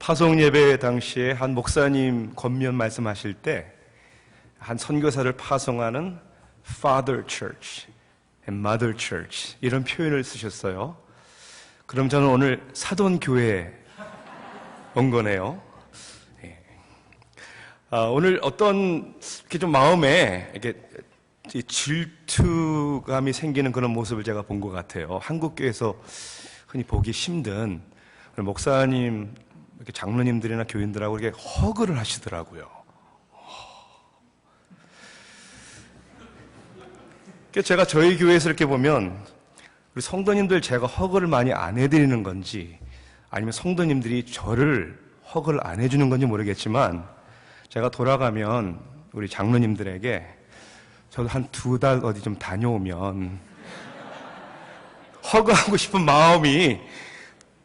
파송 예배 당시에 한 목사님 권면 말씀하실 때 한 선교사를 파송하는 Father Church, Mother Church 이런 표현을 쓰셨어요. 그럼 저는 오늘 사돈교회에 온 거네요. 오늘 어떤 이렇게 좀 마음에 이렇게 질투감이 생기는 그런 모습을 제가 본 것 같아요. 한국교회에서 흔히 보기 힘든 목사님, 이렇게 장로님들이나 교인들하고 이렇게 허그를 하시더라고요. 제가 저희 교회에서 이렇게 보면 우리 성도님들 제가 허그를 많이 안 해드리는 건지 아니면 성도님들이 저를 허그를 안 해주는 건지 모르겠지만 제가 돌아가면 우리 장로님들에게 저도 한 2달 어디 좀 다녀오면 허그하고 싶은 마음이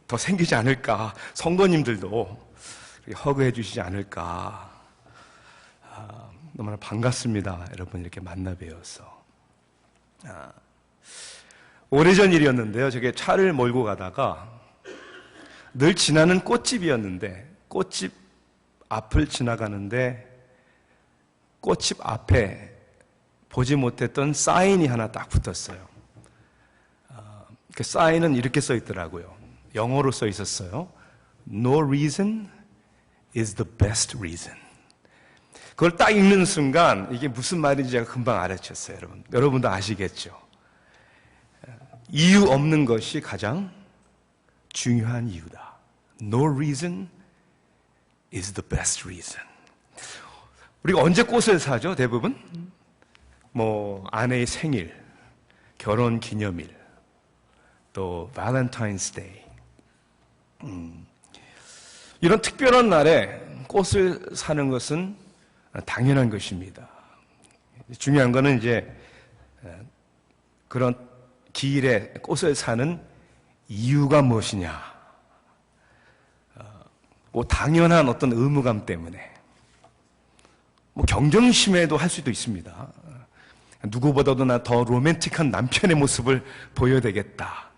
더 생기지 않을까, 성도님들도 허그해 주시지 않을까. 너무나 반갑습니다, 여러분 이렇게 만나 뵈어서. 오래전 일이었는데요. 저게 차를 몰고 가다가 늘 지나는 꽃집이었는데 꽃집 앞을 지나가는데 꽃집 앞에 보지 못했던 사인이 하나 딱 붙었어요. 그 사인은 이렇게 써 있더라고요. 영어로 써 있었어요. No reason is the best reason. 그걸 딱 읽는 순간 이게 무슨 말인지 제가 금방 알아챘어요. 여러분도 아시겠죠? 이유 없는 것이 가장 중요한 이유다. No reason is the best reason. 우리가 언제 꽃을 사죠? 대부분 아내의 생일, 결혼 기념일, 또 발렌타인스 데이, 이런 특별한 날에 꽃을 사는 것은 당연한 것입니다. 중요한 것은 이제 그런 기일에 꽃을 사는 이유가 무엇이냐. 당연한 어떤 의무감 때문에, 경쟁심에도 할 수도 있습니다. 누구보다도 나 더 로맨틱한 남편의 모습을 보여야 되겠다.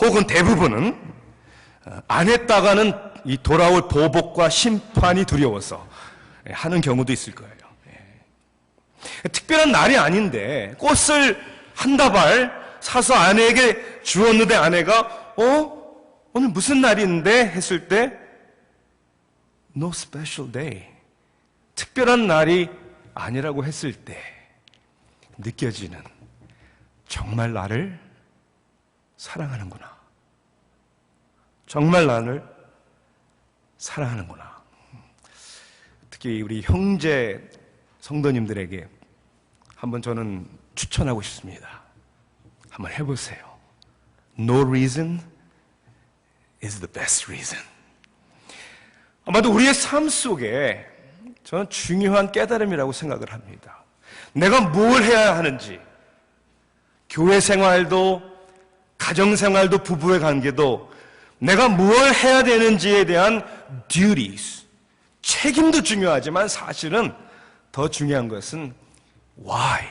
혹은 대부분은 안 했다가는 이 돌아올 보복과 심판이 두려워서 하는 경우도 있을 거예요. 특별한 날이 아닌데 꽃을 한 다발 사서 아내에게 주었는데 아내가 오늘 무슨 날인데 했을 때 No special day, 특별한 날이 아니라고 했을 때 느껴지는, 정말 나를 사랑하는구나, 정말 나를 사랑하는구나. 특히 우리 형제 성도님들에게 한번 저는 추천하고 싶습니다. 한번 해보세요. No reason is the best reason. 아마도 우리의 삶 속에 저는 중요한 깨달음이라고 생각을 합니다. 내가 뭘 해야 하는지, 교회 생활도, 가정 생활도, 부부의 관계도 내가 뭘 해야 되는지에 대한 duties, 책임도 중요하지만 사실은 더 중요한 것은 why,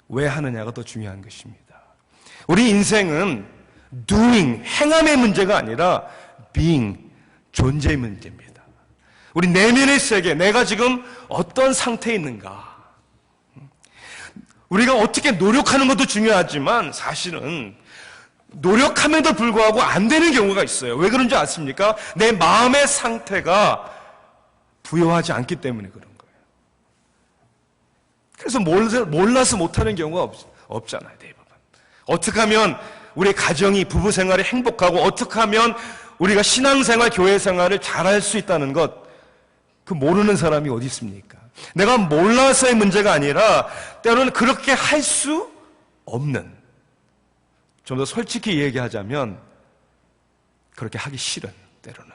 왜 하느냐가 더 중요한 것입니다. 우리 인생은 doing, 행함의 문제가 아니라 being, 존재의 문제입니다. 우리 내면의 세계, 내가 지금 어떤 상태에 있는가. 우리가 어떻게 노력하는 것도 중요하지만 사실은 노력함에도 불구하고 안 되는 경우가 있어요. 왜 그런지 아십니까? 내 마음의 상태가 부여하지 않기 때문에 그런 거예요. 그래서 몰라서 못하는 경우가 없잖아요, 대부분. 어떻게 하면 우리 가정이, 부부 생활이 행복하고 어떻게 하면 우리가 신앙생활, 교회생활을 잘할 수 있다는 것, 그 모르는 사람이 어디 있습니까? 내가 몰라서의 문제가 아니라 때로는 그렇게 할 수 없는, 좀 더 솔직히 얘기하자면 그렇게 하기 싫은, 때로는.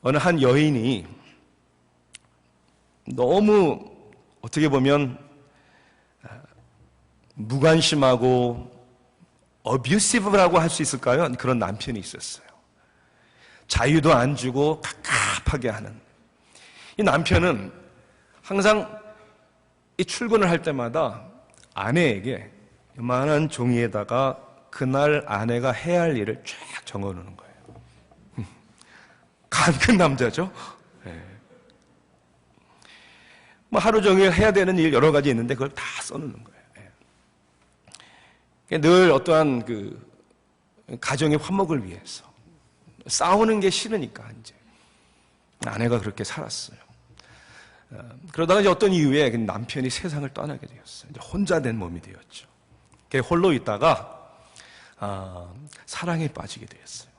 어느 한 여인이 너무 어떻게 보면 무관심하고 어뷰시브라고 할 수 있을까요? 그런 남편이 있었어요. 자유도 안 주고 갑갑하게 하는. 이 남편은 항상 이 출근을 할 때마다 아내에게 요만한 종이에다가 그날 아내가 해야 할 일을 쫙 적어놓는 거예요. 간 남자죠. 네. 뭐 하루 종일 해야 되는 일 여러 가지 있는데 그걸 다 써놓는 거예요. 네. 늘 어떠한 그 가정의 화목을 위해서 싸우는 게 싫으니까 이제 아내가 그렇게 살았어요. 그러다가 이제 어떤 이유에 남편이 세상을 떠나게 되었어요. 이제 혼자 된 몸이 되었죠. 홀로 있다가 사랑에 빠지게 되었어요.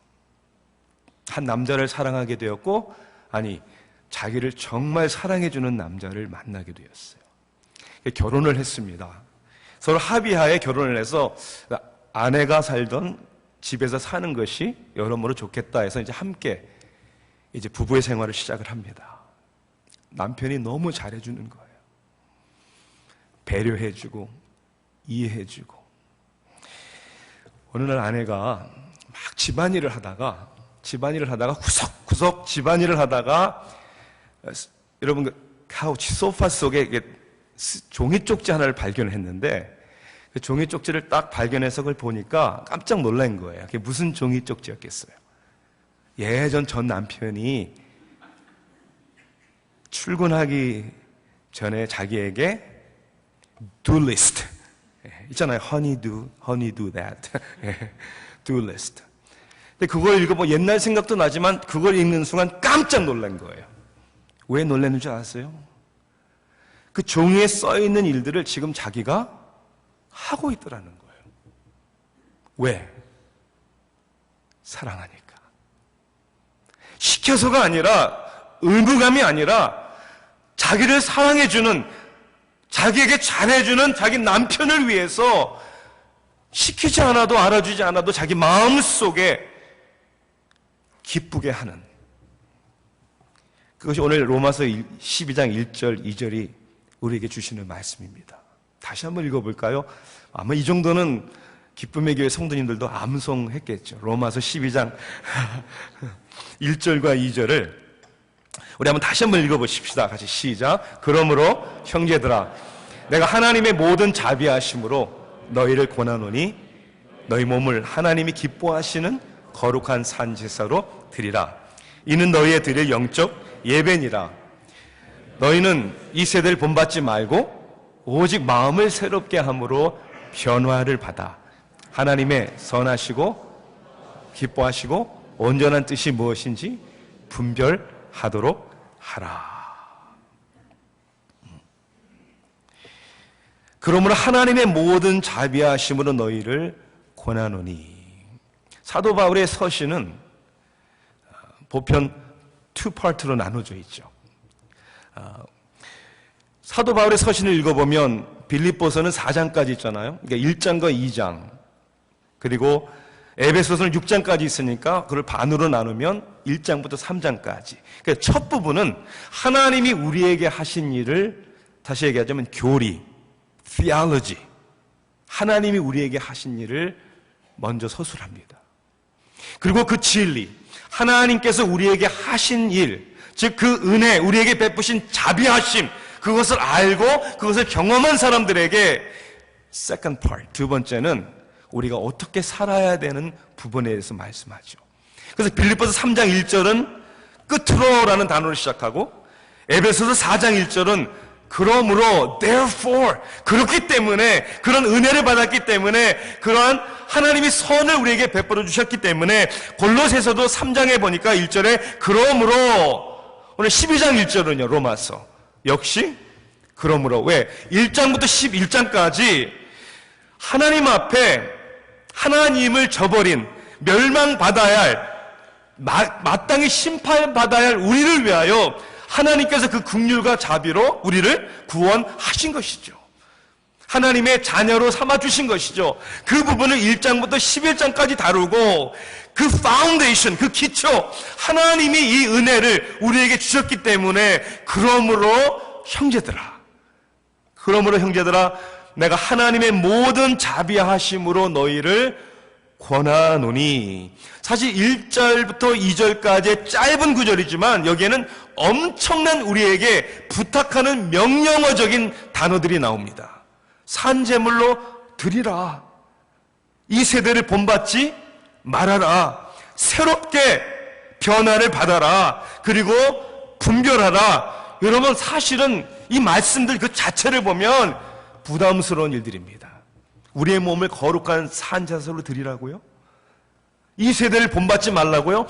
한 남자를 사랑하게 되었고, 아니 자기를 정말 사랑해주는 남자를 만나게 되었어요. 결혼을 했습니다. 서로 합의하에 결혼을 해서 아내가 살던 집에서 사는 것이 여러모로 좋겠다 해서 이제 함께 이제 부부의 생활을 시작을 합니다. 남편이 너무 잘해주는 거예요. 배려해주고 이해해주고. 어느 날 아내가 막 집안일을 하다가 구석구석 집안일을 하다가 여러분 카우치 소파 속에 종이 쪽지 하나를 발견을 했는데 그 종이 쪽지를 딱 발견해서 그걸 보니까 깜짝 놀란 거예요. 그게 무슨 종이 쪽지였겠어요? 예전 전 남편이 출근하기 전에 자기에게 do list 있잖아요. honey do that do list. 근데 그걸 읽어보면 옛날 생각도 나지만 그걸 읽는 순간 깜짝 놀란 거예요. 왜 놀랐는 줄 아세요? 그 종이에 써있는 일들을 지금 자기가 하고 있더라는 거예요. 왜? 사랑하니까. 시켜서가 아니라, 의무감이 아니라 자기를 사랑해주는, 자기에게 잘해주는 자기 남편을 위해서 시키지 않아도 알아주지 않아도 자기 마음속에 기쁘게 하는, 그것이 오늘 로마서 12장 1절 2절이 우리에게 주시는 말씀입니다. 다시 한번 읽어볼까요? 아마 이 정도는 기쁨의 교회 성도님들도 암송했겠죠. 로마서 12장 1절과 2절을 우리 한번 다시 한번 읽어보십시다. 같이 시작. 그러므로 형제들아, 내가 하나님의 모든 자비하심으로 너희를 권하노니 너희 몸을 하나님이 기뻐하시는 거룩한 산제사로 드리라. 이는 너희의 드릴 영적 예배니라. 너희는 이 세대를 본받지 말고 오직 마음을 새롭게 함으로 변화를 받아 하나님의 선하시고 기뻐하시고 온전한 뜻이 무엇인지 분별하도록 하라. 그러므로 하나님의 모든 자비하심으로 너희를 권하노니. 사도 바울의 서신은 보편 2파트로 나눠져 있죠. 사도 바울의 서신을 읽어보면 빌립보서는 4장까지 있잖아요. 그러니까 1장과 2장, 그리고 에베소서는 6장까지 있으니까 그걸 반으로 나누면 1장부터 3장까지. 그러니까 첫 부분은 하나님이 우리에게 하신 일을, 다시 얘기하자면 교리, theology, 하나님이 우리에게 하신 일을 먼저 서술합니다. 그리고 그 진리, 하나님께서 우리에게 하신 일, 즉 그 은혜, 우리에게 베푸신 자비하심, 그것을 알고 그것을 경험한 사람들에게 second part, 두 번째는 우리가 어떻게 살아야 되는 부분에 대해서 말씀하죠. 그래서 빌립보서 3장 1절은 끝으로라는 단어로 시작하고, 에베소서 4장 1절은 그러므로 therefore, 그렇기 때문에, 그런 은혜를 받았기 때문에, 그러한 하나님이 선을 우리에게 베풀어 주셨기 때문에, 골로새서도 3장에 보니까 1절에 그러므로, 오늘 12장 1절은요, 로마서 역시 그러므로. 왜? 1장부터 11장까지 하나님 앞에 하나님을 저버린, 멸망받아야 할, 마땅히 심판받아야 할 우리를 위하여 하나님께서 그 긍휼과 자비로 우리를 구원하신 것이죠. 하나님의 자녀로 삼아주신 것이죠. 그 부분을 1장부터 11장까지 다루고, 그 파운데이션, 그 기초, 하나님이 이 은혜를 우리에게 주셨기 때문에 그러므로 형제들아, 내가 하나님의 모든 자비하심으로 너희를 권하노니. 사실 1절부터 2절까지의 짧은 구절이지만 여기에는 엄청난 우리에게 부탁하는 명령어적인 단어들이 나옵니다. 산제물로 드리라. 이 세대를 본받지 말아라. 새롭게 변화를 받아라. 그리고 분별하라. 여러분, 사실은 이 말씀들 그 자체를 보면 부담스러운 일들입니다. 우리의 몸을 거룩한 산자세로 드리라고요? 이 세대를 본받지 말라고요?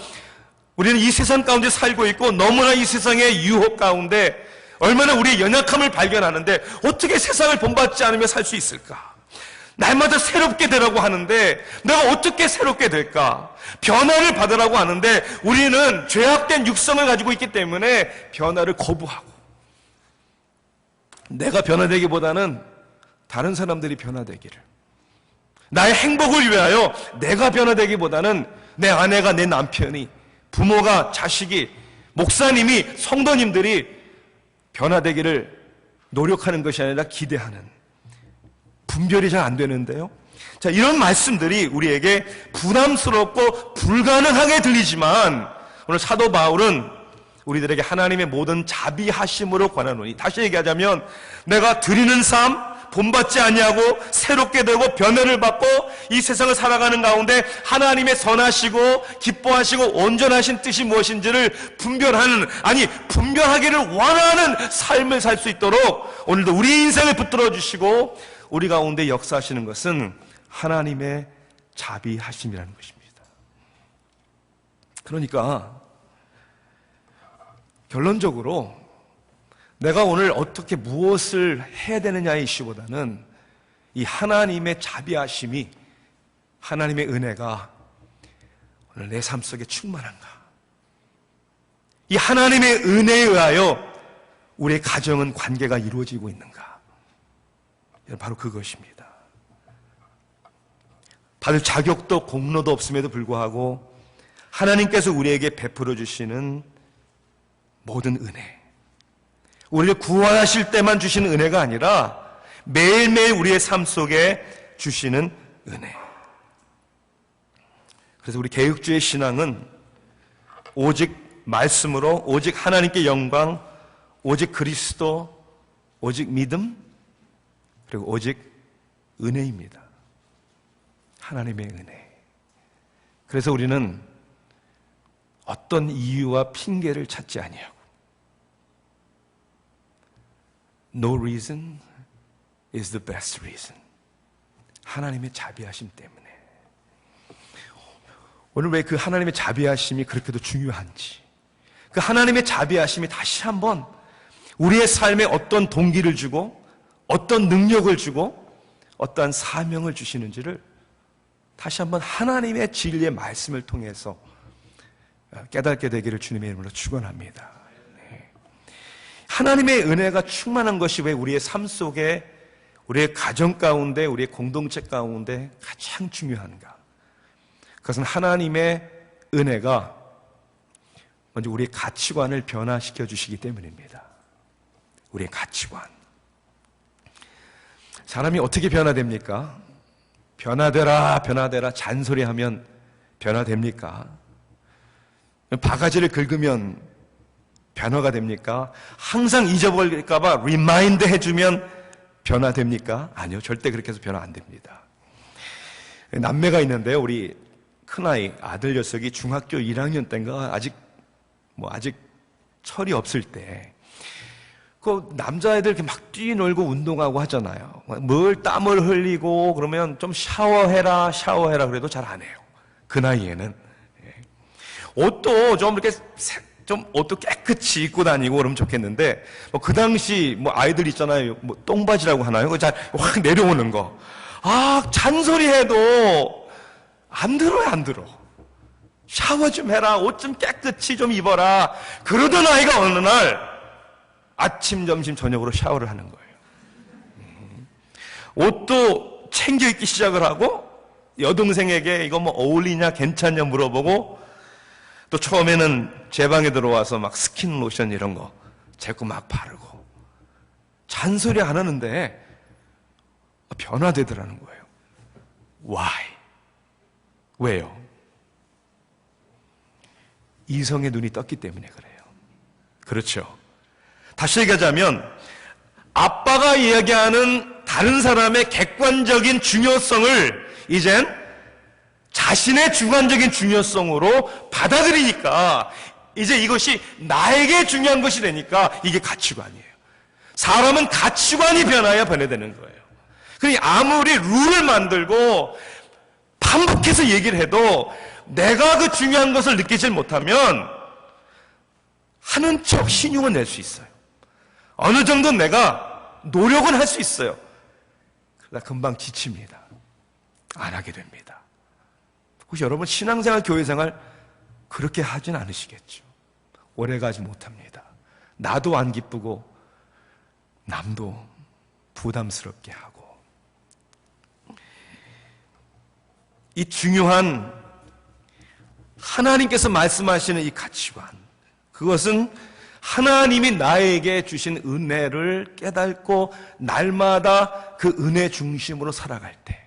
우리는 이 세상 가운데 살고 있고 너무나 이 세상의 유혹 가운데 얼마나 우리의 연약함을 발견하는데 어떻게 세상을 본받지 않으며 살 수 있을까? 날마다 새롭게 되라고 하는데 내가 어떻게 새롭게 될까? 변화를 받으라고 하는데 우리는 죄악된 육성을 가지고 있기 때문에 변화를 거부하고, 내가 변화되기보다는 다른 사람들이 변화되기를, 나의 행복을 위하여 내가 변화되기보다는 내 아내가, 내 남편이, 부모가, 자식이, 목사님이, 성도님들이 변화되기를 노력하는 것이 아니라 기대하는, 분별이 잘 안 되는데요. 자, 이런 말씀들이 우리에게 부담스럽고 불가능하게 들리지만 오늘 사도 바울은 우리들에게 하나님의 모든 자비하심으로 권하노니, 다시 얘기하자면 내가 드리는 삶, 본받지 아니하고 새롭게 되고 변화를 받고 이 세상을 살아가는 가운데 하나님의 선하시고 기뻐하시고 온전하신 뜻이 무엇인지를 분별하는, 아니 분별하기를 원하는 삶을 살 수 있도록 오늘도 우리 인생을 붙들어 주시고 우리 가운데 역사하시는 것은 하나님의 자비하심이라는 것입니다. 그러니까 결론적으로 내가 오늘 어떻게 무엇을 해야 되느냐의 이슈보다는 이 하나님의 자비하심이, 하나님의 은혜가 오늘 내 삶 속에 충만한가, 이 하나님의 은혜에 의하여 우리의 가정은 관계가 이루어지고 있는가, 바로 그것입니다. 받을 자격도 공로도 없음에도 불구하고 하나님께서 우리에게 베풀어 주시는 모든 은혜, 우리를 구원하실 때만 주시는 은혜가 아니라 매일매일 우리의 삶 속에 주시는 은혜. 그래서 우리 개혁주의 신앙은 오직 말씀으로, 오직 하나님께 영광, 오직 그리스도, 오직 믿음, 그리고 오직 은혜입니다. 하나님의 은혜. 그래서 우리는 어떤 이유와 핑계를 찾지 아니하고, No reason is the best reason. 하나님의 자비하심 때문에. 오늘 왜 그 하나님의 자비하심이 그렇게도 중요한지, 그 하나님의 자비하심이 다시 한번 우리의 삶에 어떤 동기를 주고 어떤 능력을 주고 어떠한 사명을 주시는지를 다시 한번 하나님의 진리의 말씀을 통해서 깨닫게 되기를 주님의 이름으로 축원합니다. 하나님의 은혜가 충만한 것이 왜 우리의 삶 속에, 우리의 가정 가운데, 우리의 공동체 가운데 가장 중요한가? 그것은 하나님의 은혜가 먼저 우리의 가치관을 변화시켜 주시기 때문입니다. 우리의 가치관. 사람이 어떻게 변화됩니까? 변화되라, 변화되라 잔소리하면 변화됩니까? 바가지를 긁으면 변화가 됩니까? 항상 잊어버릴까 봐 리마인드 해주면 변화됩니까? 아니요, 절대 그렇게 해서 변화 안 됩니다. 남매가 있는데요, 우리 큰아이 아들 녀석이 중학교 1학년 때인가 아직 철이 없을 때, 그 남자애들 이렇게 막 뛰놀고 운동하고 하잖아요. 뭘 땀을 흘리고 그러면 좀 샤워해라 그래도 잘 안 해요. 그 나이에는. 옷도 좀 이렇게 좀 옷도 깨끗이 입고 다니고 그러면 좋겠는데, 그 당시 아이들 있잖아요. 똥바지라고 하나요? 그거 잘 확 내려오는 거. 잔소리해도 안 들어요, 안 들어. 샤워 좀 해라, 옷 좀 깨끗이 좀 입어라. 그러던 아이가 어느 날 아침, 점심, 저녁으로 샤워를 하는 거예요. 옷도 챙겨 입기 시작을 하고, 여동생에게 이거 어울리냐, 괜찮냐 물어보고, 또 처음에는 제 방에 들어와서 막 스킨 로션 이런 거 자꾸 막 바르고, 잔소리 안 하는데 변화되더라는 거예요. Why? 왜요? 이성의 눈이 떴기 때문에 그래요. 그렇죠. 다시 얘기하자면 아빠가 이야기하는 다른 사람의 객관적인 중요성을 이젠 자신의 주관적인 중요성으로 받아들이니까 이제 이것이 나에게 중요한 것이 되니까 이게 가치관이에요. 사람은 가치관이 변해야 변해되는 거예요. 그러니 아무리 룰을 만들고 반복해서 얘기를 해도 내가 그 중요한 것을 느끼질 못하면 하는 척 신용은 낼 수 있어요. 어느 정도 내가 노력은 할 수 있어요. 그러다 금방 지칩니다. 안 하게 됩니다. 혹시 여러분 신앙생활, 교회생활 그렇게 하진 않으시겠죠? 오래가지 못합니다. 나도 안 기쁘고 남도 부담스럽게 하고. 이 중요한 하나님께서 말씀하시는 이 가치관, 그것은 하나님이 나에게 주신 은혜를 깨닫고 날마다 그 은혜 중심으로 살아갈 때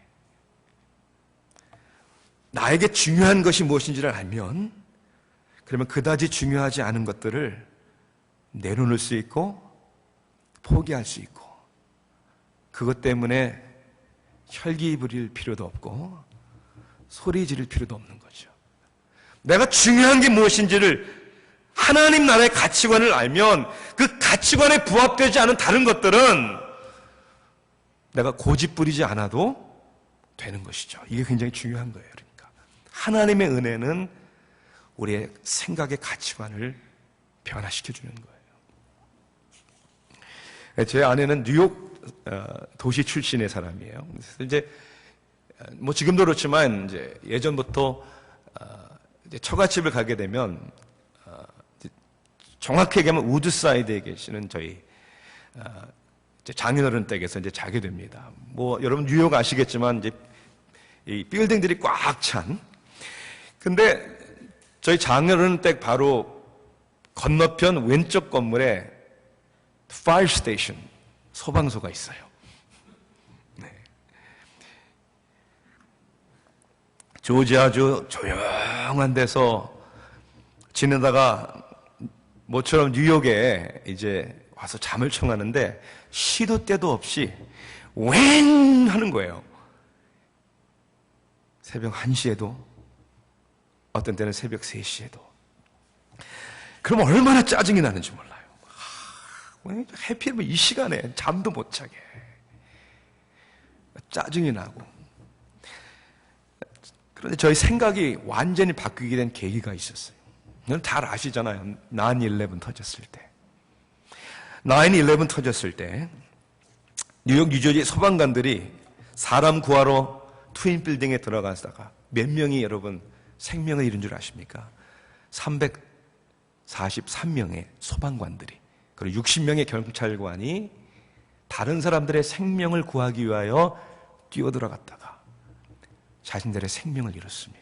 나에게 중요한 것이 무엇인지를 알면 그러면 그다지 중요하지 않은 것들을 내려놓을 수 있고 포기할 수 있고 그것 때문에 혈기 부릴 필요도 없고 소리 지를 필요도 없는 거죠. 내가 중요한 게 무엇인지를 하나님 나라의 가치관을 알면 그 가치관에 부합되지 않은 다른 것들은 내가 고집 부리지 않아도 되는 것이죠. 이게 굉장히 중요한 거예요. 그러니까 하나님의 은혜는 우리의 생각의 가치관을 변화시켜 주는 거예요. 제 아내는 뉴욕 도시 출신의 사람이에요. 그래서 이제 뭐 지금도 그렇지만 이제 예전부터 이제 처갓집을 가게 되면 정확히 얘기하면 우드사이드에 계시는 저희 장인어른 댁에서 이제 자게 됩니다. 뭐 여러분 뉴욕 아시겠지만 이제 이 빌딩들이 꽉 찬. 근데 저희 장인어른 댁 바로 건너편 왼쪽 건물에 fire station 소방서가 있어요. 네. 조지아주 조용한 데서 지내다가 모처럼 뉴욕에 이제 와서 잠을 청하는데 시도 때도 없이 웽 하는 거예요. 새벽 1시에도 어떤 때는 새벽 3시에도. 그럼 얼마나 짜증이 나는지 몰라요. 해필이면 이 시간에 잠도 못 자게 짜증이 나고. 그런데 저희 생각이 완전히 바뀌게 된 계기가 있었어요. 여러분 잘 아시잖아요. 9/11 터졌을 때. 9/11 터졌을 때 뉴욕, 뉴저지 소방관들이 사람 구하러 트윈 빌딩에 들어가다가 몇 명이 여러분 생명을 잃은 줄 아십니까? 343명의 소방관들이 그리고 60명의 경찰관이 다른 사람들의 생명을 구하기 위하여 뛰어들어갔다가 자신들의 생명을 잃었습니다.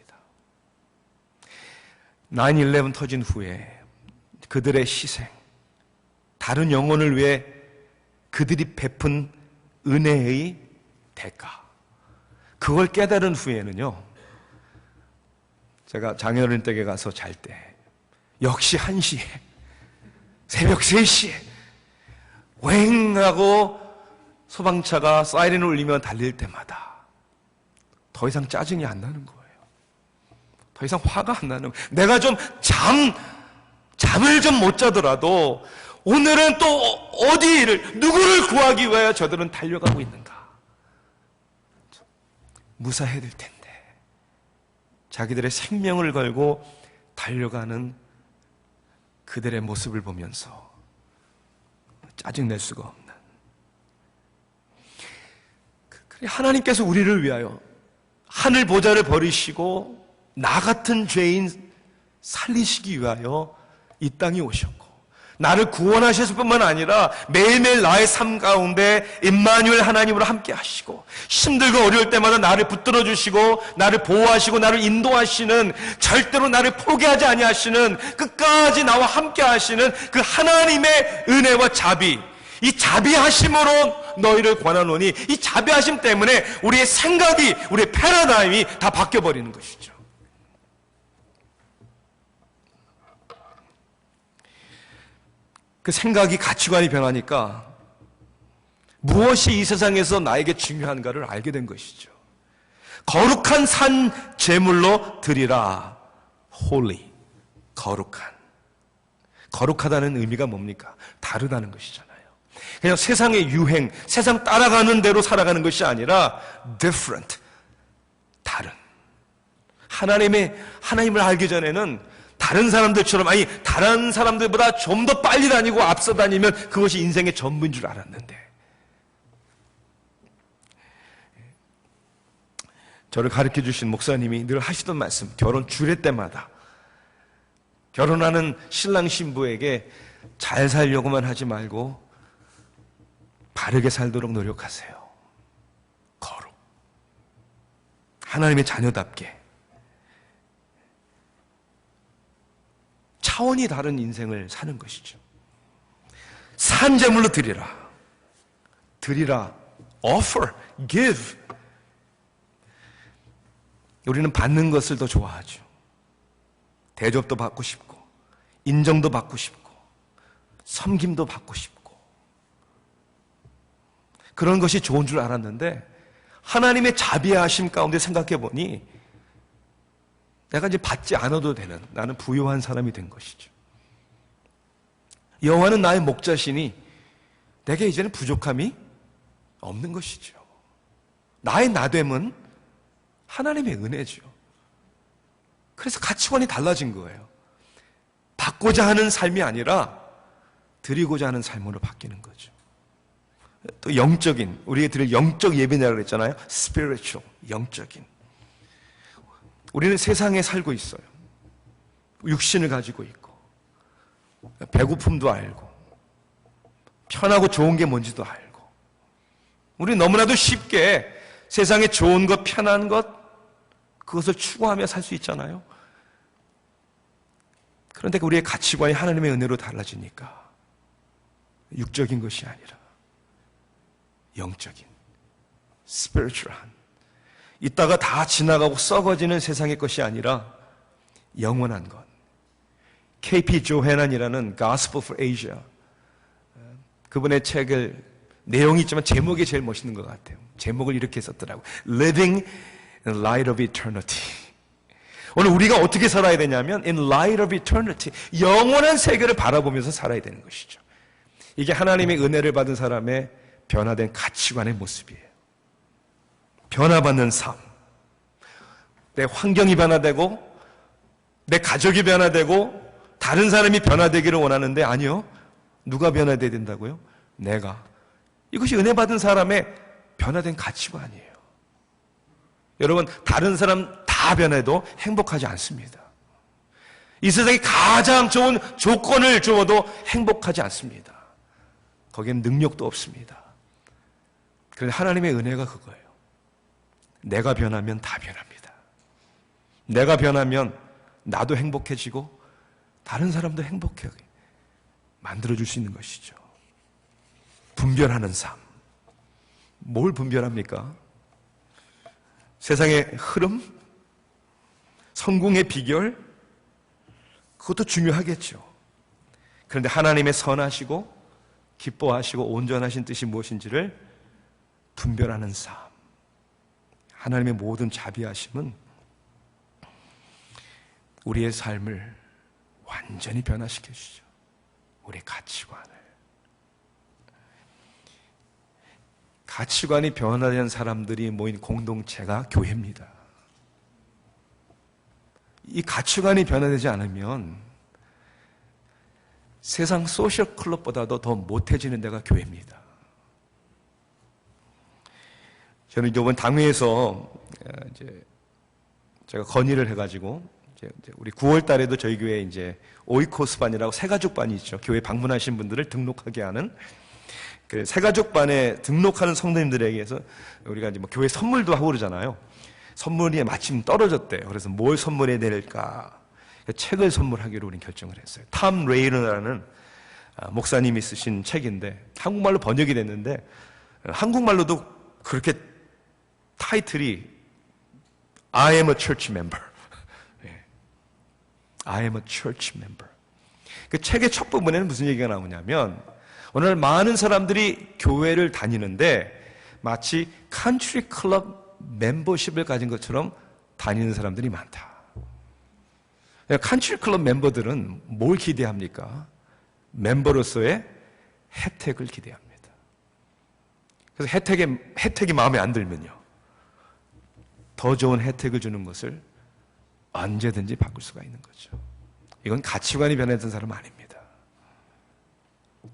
9/11 터진 후에 그들의 희생, 다른 영혼을 위해 그들이 베푼 은혜의 대가, 그걸 깨달은 후에는요, 제가 장인어른 댁에 가서 잘 때 역시 1시에 새벽 3시에 웽 하고 소방차가 사이렌을 울리며 달릴 때마다 더 이상 짜증이 안 나는 거예요. 더 이상 화가 안 나는 거예요. 내가 좀 잠을 좀 못 자더라도 오늘은 또 어디를 누구를 구하기 위하여 저들은 달려가고 있는가. 무사해야 될 텐데 자기들의 생명을 걸고 달려가는 그들의 모습을 보면서 짜증낼 수가 없는. 하나님께서 우리를 위하여 하늘 보좌를 버리시고 나 같은 죄인 살리시기 위하여 이 땅에 오셨고 나를 구원하셨을 뿐만 아니라 매일매일 나의 삶 가운데 임마누엘 하나님으로 함께 하시고 힘들고 어려울 때마다 나를 붙들어 주시고 나를 보호하시고 나를 인도하시는, 절대로 나를 포기하지 아니하시는, 끝까지 나와 함께 하시는 그 하나님의 은혜와 자비, 이 자비하심으로 너희를 권하노니, 이 자비하심 때문에 우리의 생각이, 우리의 패러다임이 다 바뀌어버리는 것이죠. 그 생각이, 가치관이 변하니까 무엇이 이 세상에서 나에게 중요한가를 알게 된 것이죠. 거룩한 산 제물로 드리라. holy, 거룩한. 거룩하다는 의미가 뭡니까? 다르다는 것이잖아요. 그냥 세상의 유행, 세상 따라가는 대로 살아가는 것이 아니라 different, 다른. 하나님을 알기 전에는 다른 사람들처럼, 아니 다른 사람들보다 좀 더 빨리 다니고 앞서 다니면 그것이 인생의 전부인 줄 알았는데, 저를 가르쳐 주신 목사님이 늘 하시던 말씀, 결혼 주례 때마다 결혼하는 신랑 신부에게 잘 살려고만 하지 말고 바르게 살도록 노력하세요. 거룩. 하나님의 자녀답게. 차원이 다른 인생을 사는 것이죠. 산제물로 드리라. 드리라. offer, give. 우리는 받는 것을 더 좋아하죠. 대접도 받고 싶고, 인정도 받고 싶고, 섬김도 받고 싶고. 그런 것이 좋은 줄 알았는데 하나님의 자비하심 가운데 생각해 보니 내가 이제 받지 않아도 되는, 나는 부유한 사람이 된 것이죠. 여호와는 나의 목자시니 내게 이제는 부족함이 없는 것이죠. 나의 나됨은 하나님의 은혜죠. 그래서 가치관이 달라진 거예요. 받고자 하는 삶이 아니라 드리고자 하는 삶으로 바뀌는 거죠. 또 영적인, 우리가 드릴 영적 예배냐고 그랬잖아요. spiritual, 영적인. 우리는 세상에 살고 있어요. 육신을 가지고 있고, 배고픔도 알고, 편하고 좋은 게 뭔지도 알고, 우리 너무나도 쉽게 세상에 좋은 것, 편한 것, 그것을 추구하며 살 수 있잖아요. 그런데 우리의 가치관이 하나님의 은혜로 달라지니까 육적인 것이 아니라 영적인, spiritual한, 이따가 다 지나가고 썩어지는 세상의 것이 아니라 영원한 것. K.P. 조헤난이라는 Gospel for Asia, 그분의 책을, 내용이 있지만 제목이 제일 멋있는 것 같아요. 제목을 이렇게 썼더라고요. Living in light of eternity. 오늘 우리가 어떻게 살아야 되냐면 in light of eternity, 영원한 세계를 바라보면서 살아야 되는 것이죠. 이게 하나님의 은혜를 받은 사람의 변화된 가치관의 모습이에요. 변화받는 삶. 내 환경이 변화되고, 내 가족이 변화되고, 다른 사람이 변화되기를 원하는데, 아니요. 누가 변화되어야 된다고요? 내가. 이것이 은혜 받은 사람의 변화된 가치관이에요. 여러분, 다른 사람 다 변해도 행복하지 않습니다. 이 세상에 가장 좋은 조건을 주어도 행복하지 않습니다. 거기엔 능력도 없습니다. 그런데 하나님의 은혜가 그거예요. 내가 변하면 다 변합니다. 내가 변하면 나도 행복해지고 다른 사람도 행복하게 만들어줄 수 있는 것이죠. 분별하는 삶. 뭘 분별합니까? 세상의 흐름? 성공의 비결? 그것도 중요하겠죠. 그런데 하나님의 선하시고 기뻐하시고 온전하신 뜻이 무엇인지를 분별하는 삶. 하나님의 모든 자비하심은 우리의 삶을 완전히 변화시켜 주시죠. 우리의 가치관을. 가치관이 변화된 사람들이 모인 공동체가 교회입니다. 이 가치관이 변화되지 않으면 세상 소셜 클럽보다도 더 못해지는 데가 교회입니다. 저는 이번 당회에서 이제 제가 건의를 해가지고 이제 우리 9월 달에도 저희 교회에 이제 오이코스반이라고 새가족반이 있죠. 교회 방문하신 분들을 등록하게 하는 그 새가족반에 등록하는 성도님들에게서 우리가 이제 뭐 교회 선물도 하고 그러잖아요. 선물이 마침 떨어졌대요. 그래서 뭘 선물해야 될까? 책을 선물하기로 우리는 결정을 했어요. 탐 레이너라는 목사님이 쓰신 책인데 한국말로 번역이 됐는데 한국말로도 그렇게 타이틀이 I am a church member. I am a church member. 그 책의 첫 부분에는 무슨 얘기가 나오냐면 오늘 많은 사람들이 교회를 다니는데 마치 컨트리 클럽 멤버십을 가진 것처럼 다니는 사람들이 많다. 칸츄리 클럽 멤버들은 뭘 기대합니까? 멤버로서의 혜택을 기대합니다. 그래서 혜택이 마음에 안 들면요, 더 좋은 혜택을 주는 것을 언제든지 바꿀 수가 있는 거죠. 이건 가치관이 변했던 사람 아닙니다.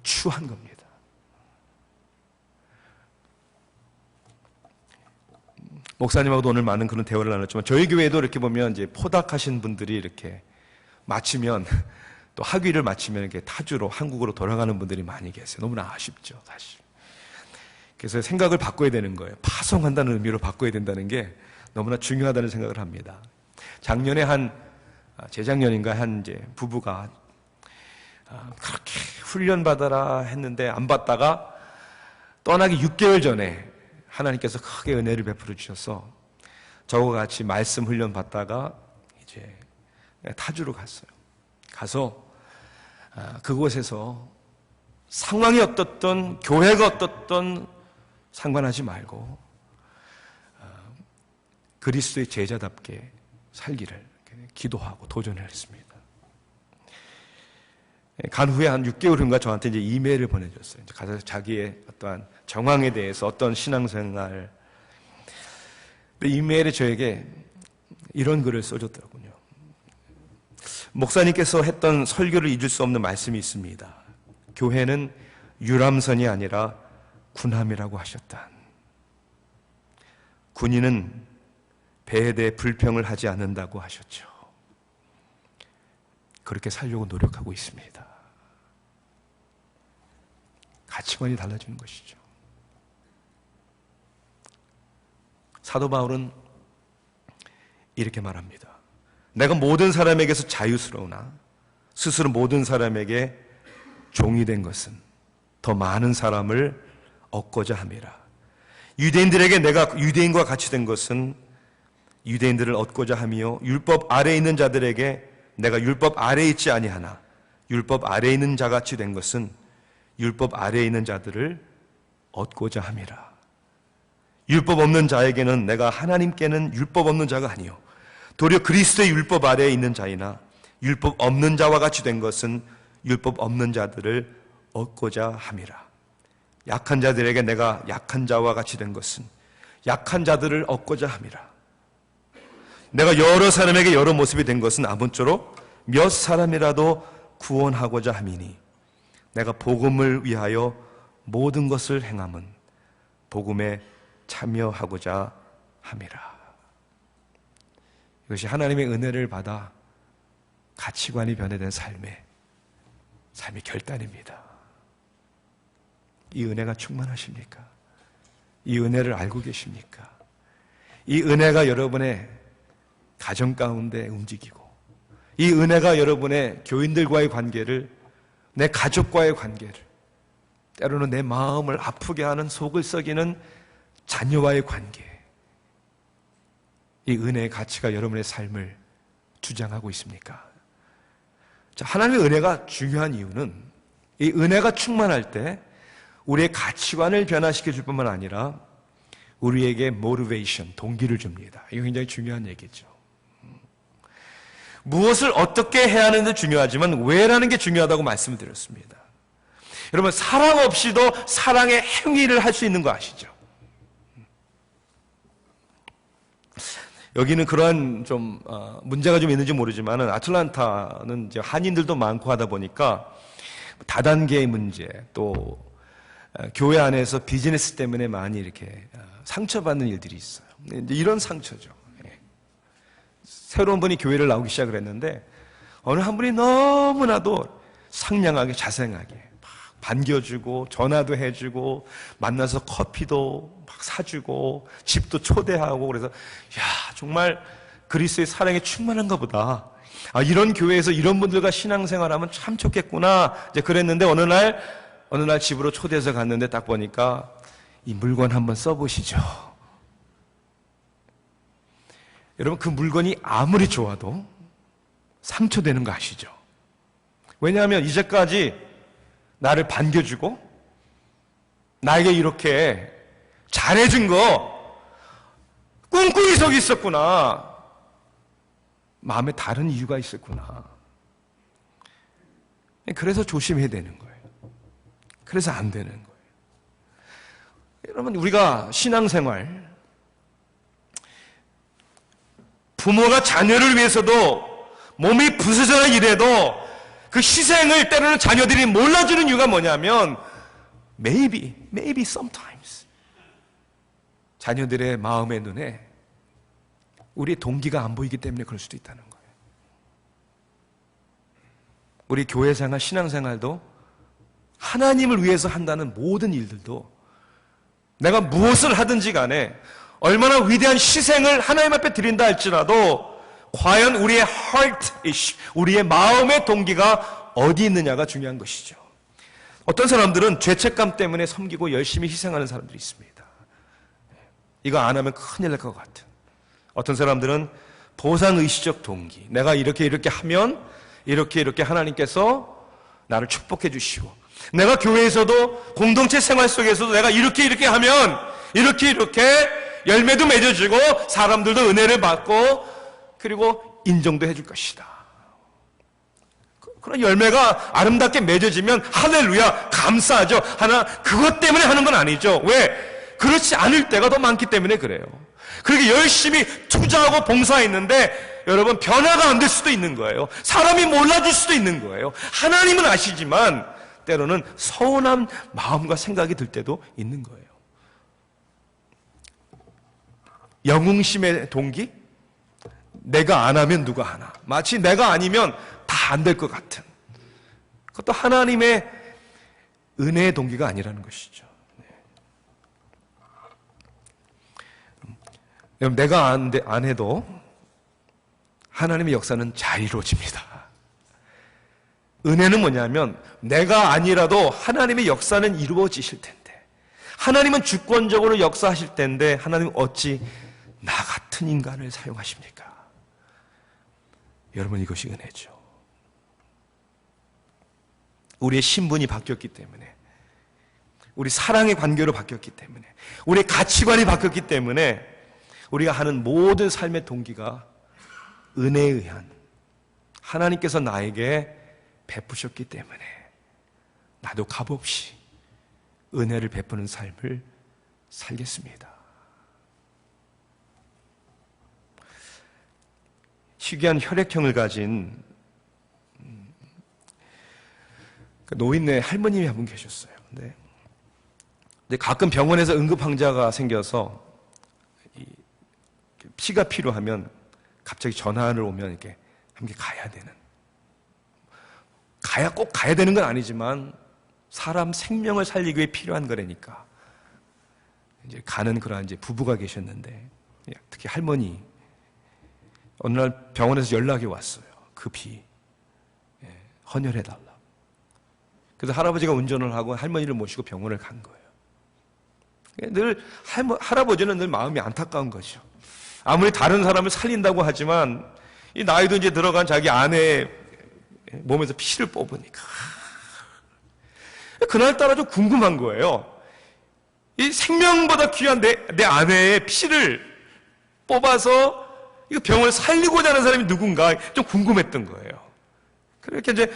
추한 겁니다. 목사님하고도 오늘 많은 그런 대화를 나눴지만 저희 교회도 이렇게 보면 이제 포닥하신 분들이 이렇게 마치면 또 학위를 마치면 이렇게 타주로 한국으로 돌아가는 분들이 많이 계세요. 너무나 아쉽죠, 사실. 그래서 생각을 바꿔야 되는 거예요. 파송한다는 의미로 바꿔야 된다는 게 너무나 중요하다는 생각을 합니다. 작년에 재작년인가 한 이제 부부가 그렇게 훈련 받아라 했는데 안 받다가 떠나기 6개월 전에 하나님께서 크게 은혜를 베풀어 주셔서 저와 같이 말씀 훈련 받다가 이제 타주로 갔어요. 가서 그곳에서 상황이 어떻든 교회가 어떻든 상관하지 말고 그리스도의 제자답게 살기를 기도하고 도전을 했습니다. 간 후에 한 6개월 후인가 저한테 이제 이메일을 보내줬어요. 가서 자기의 어떠한 정황에 대해서 어떤 신앙생활, 이메일에 저에게 이런 글을 써줬더라고요. 목사님께서 했던 설교를 잊을 수 없는 말씀이 있습니다. 교회는 유람선이 아니라 군함이라고 하셨다. 군인은 배에 대해 불평을 하지 않는다고 하셨죠. 그렇게 살려고 노력하고 있습니다. 가치관이 달라지는 것이죠. 사도 바울은 이렇게 말합니다. 내가 모든 사람에게서 자유스러우나 스스로 모든 사람에게 종이 된 것은 더 많은 사람을 얻고자 함이라. 유대인들에게 내가 유대인과 같이 된 것은 유대인들을 얻고자 함이요 율법 아래에 있는 자들에게 내가 율법 아래에 있지 아니하나 율법 아래에 있는 자같이 된 것은 율법 아래에 있는 자들을 얻고자 함이라. 율법 없는 자에게는 내가 하나님께는 율법 없는 자가 아니요 도리어 그리스도의 율법 아래에 있는 자이나 율법 없는 자와 같이 된 것은 율법 없는 자들을 얻고자 함이라. 약한 자들에게 내가 약한 자와 같이 된 것은 약한 자들을 얻고자 함이라. 내가 여러 사람에게 여러 모습이 된 것은 아무쪼록 몇 사람이라도 구원하고자 함이니 내가 복음을 위하여 모든 것을 행함은 복음에 참여하고자 함이라. 이것이 하나님의 은혜를 받아 가치관이 변화된 삶의 결단입니다. 이 은혜가 충만하십니까? 이 은혜를 알고 계십니까? 이 은혜가 여러분의 가정 가운데 움직이고 이 은혜가 여러분의 교인들과의 관계를, 내 가족과의 관계를, 때로는 내 마음을 아프게 하는, 속을 썩이는 자녀와의 관계, 이 은혜의 가치가 여러분의 삶을 주장하고 있습니까? 자, 하나님의 은혜가 중요한 이유는 이 은혜가 충만할 때 우리의 가치관을 변화시켜 줄 뿐만 아니라 우리에게 모티베이션, 동기를 줍니다. 이거 굉장히 중요한 얘기죠. 무엇을 어떻게 해야 하는데 중요하지만 왜라는 게 중요하다고 말씀을 드렸습니다. 여러분, 사랑 없이도 사랑의 행위를 할 수 있는 거 아시죠? 여기는 그러한 좀 문제가 좀 있는지 모르지만은 아틀란타는 이제 한인들도 많고 하다 보니까 다단계의 문제, 또 교회 안에서 비즈니스 때문에 많이 이렇게 상처받는 일들이 있어요. 이제 이런 상처죠. 새로운 분이 교회를 나오기 시작을 했는데 어느 한 분이 너무나도 상냥하게 자상하게 막 반겨주고 전화도 해주고 만나서 커피도 막 사주고 집도 초대하고, 그래서 야, 정말 그리스도의 사랑에 충만한가 보다. 아, 이런 교회에서 이런 분들과 신앙생활하면 참 좋겠구나. 이제 그랬는데 어느 날 집으로 초대해서 갔는데 딱 보니까 이 물건 한번 써보시죠. 여러분, 그 물건이 아무리 좋아도 상처되는 거 아시죠? 왜냐하면 이제까지 나를 반겨주고 나에게 이렇게 잘해준 거 꿍꿍이 속이 있었구나. 마음에 다른 이유가 있었구나. 그래서 조심해야 되는 거예요. 그래서 안 되는 거예요. 여러분, 우리가 신앙생활, 부모가 자녀를 위해서도 몸이 부서져라 이래도 그 희생을 때로는 자녀들이 몰라주는 이유가 뭐냐면 maybe sometimes 자녀들의 마음의 눈에 우리의 동기가 안 보이기 때문에 그럴 수도 있다는 거예요. 우리 교회생활, 신앙생활도 하나님을 위해서 한다는 모든 일들도 내가 무엇을 하든지 간에 얼마나 위대한 희생을 하나님 앞에 드린다 할지라도 과연 우리의 heart issue, 우리의 마음의 동기가 어디 있느냐가 중요한 것이죠. 어떤 사람들은 죄책감 때문에 섬기고 열심히 희생하는 사람들이 있습니다. 이거 안 하면 큰일 날 것 같은. 어떤 사람들은 보상의식적 동기, 내가 이렇게 하면 이렇게 하나님께서 나를 축복해 주시고, 내가 교회에서도 공동체 생활 속에서도 내가 이렇게 하면 이렇게 열매도 맺어주고 사람들도 은혜를 받고 그리고 인정도 해줄 것이다. 그런 열매가 아름답게 맺어지면 할렐루야 감사하죠. 하나 그것 때문에 하는 건 아니죠. 왜? 그렇지 않을 때가 더 많기 때문에 그래요. 그렇게 열심히 투자하고 봉사했는데 여러분 변화가 안 될 수도 있는 거예요. 사람이 몰라줄 수도 있는 거예요. 하나님은 아시지만 때로는 서운한 마음과 생각이 들 때도 있는 거예요. 영웅심의 동기? 내가 안 하면 누가 하나. 마치 내가 아니면 다 안 될 것 같은. 그것도 하나님의 은혜의 동기가 아니라는 것이죠. 여러분, 내가 안 해도 하나님의 역사는 잘 이루어집니다. 은혜는 뭐냐면 내가 아니라도 하나님의 역사는 이루어지실 텐데, 하나님은 주권적으로 역사하실 텐데 하나님은 어찌 나 같은 인간을 사용하십니까? 여러분, 이것이 은혜죠. 우리의 신분이 바뀌었기 때문에, 우리 사랑의 관계로 바뀌었기 때문에, 우리의 가치관이 바뀌었기 때문에 우리가 하는 모든 삶의 동기가 은혜에 의한 하나님께서 나에게 베푸셨기 때문에 나도 값없이 은혜를 베푸는 삶을 살겠습니다. 희귀한 혈액형을 가진 노인네 할머님이 한 분 계셨어요. 근데 가끔 병원에서 응급환자가 생겨서 피가 필요하면 갑자기 전화를 오면 이렇게 함께 가야 되는, 꼭 가야 되는 건 아니지만 사람 생명을 살리기 위해 필요한 거라니까 이제 가는 그런 이제 부부가 계셨는데, 특히 할머니 어느 날 병원에서 연락이 왔어요. 급히 헌혈해달라. 그래서 할아버지가 운전을 하고 할머니를 모시고 병원을 간 거예요. 늘 할아버지는 늘 마음이 안타까운 거죠. 아무리 다른 사람을 살린다고 하지만 이 나이도 이제 들어간 자기 아내의 몸에서 피를 뽑으니까 그날따라 좀 궁금한 거예요. 이 생명보다 귀한 내 아내의 피를 뽑아서 이거 병을 살리고자 하는 사람이 누군가 좀 궁금했던 거예요. 그렇게 이제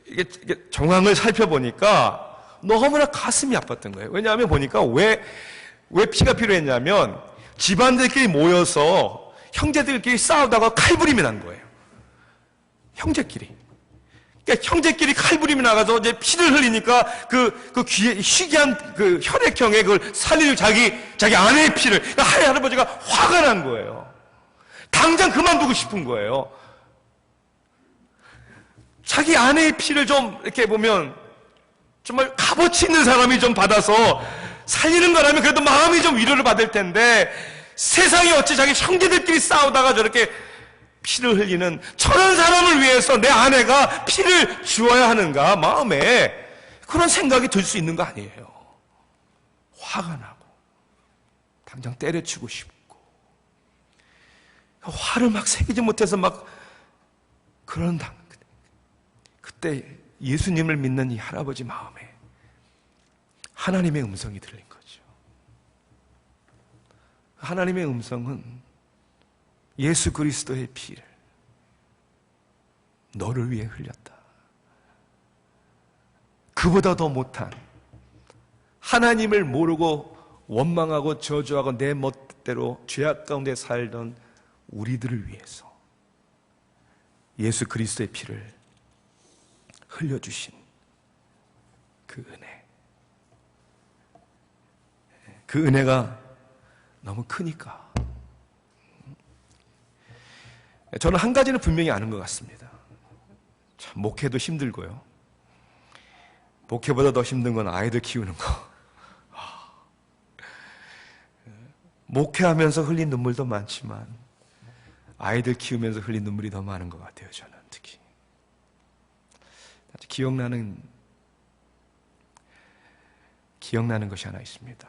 이게 정황을 살펴보니까 너무나 가슴이 아팠던 거예요. 왜냐하면 보니까 왜 피가 필요했냐면 집안들끼리 모여서 형제들끼리 싸우다가 칼부림이 난 거예요. 형제끼리. 그러니까 형제끼리 칼부림이 나가서 이제 피를 흘리니까 그 희귀한 그 혈액형의 그걸 살릴 자기 아내의 피를, 그러니까 할아버지가 화가 난 거예요. 당장 그만두고 싶은 거예요. 자기 아내의 피를 좀 이렇게 보면 정말 값어치 있는 사람이 좀 받아서 살리는 거라면 그래도 마음이 좀 위로를 받을 텐데, 세상이 어찌 자기 형제들끼리 싸우다가 저렇게 피를 흘리는 저런 사람을 위해서 내 아내가 피를 주어야 하는가, 마음에 그런 생각이 들 수 있는 거 아니에요. 화가 나고 당장 때려치고 싶고 화를 막 새기지 못해서 막 그런다. 그때 예수님을 믿는 이 할아버지 마음에 하나님의 음성이 들린 거죠. 하나님의 음성은 예수 그리스도의 피를 너를 위해 흘렸다. 그보다 더 못한, 하나님을 모르고 원망하고 저주하고 내 멋대로 죄악 가운데 살던 우리들을 위해서 예수 그리스도의 피를 흘려주신 그 은혜, 그 은혜가 너무 크니까 저는 한 가지는 분명히 아는 것 같습니다. 참, 목회도 힘들고요, 목회보다 더 힘든 건 아이들 키우는 거. 목회하면서 흘린 눈물도 많지만 아이들 키우면서 흘린 눈물이 더 많은 것 같아요. 저는 특히 기억나는 것이 하나 있습니다.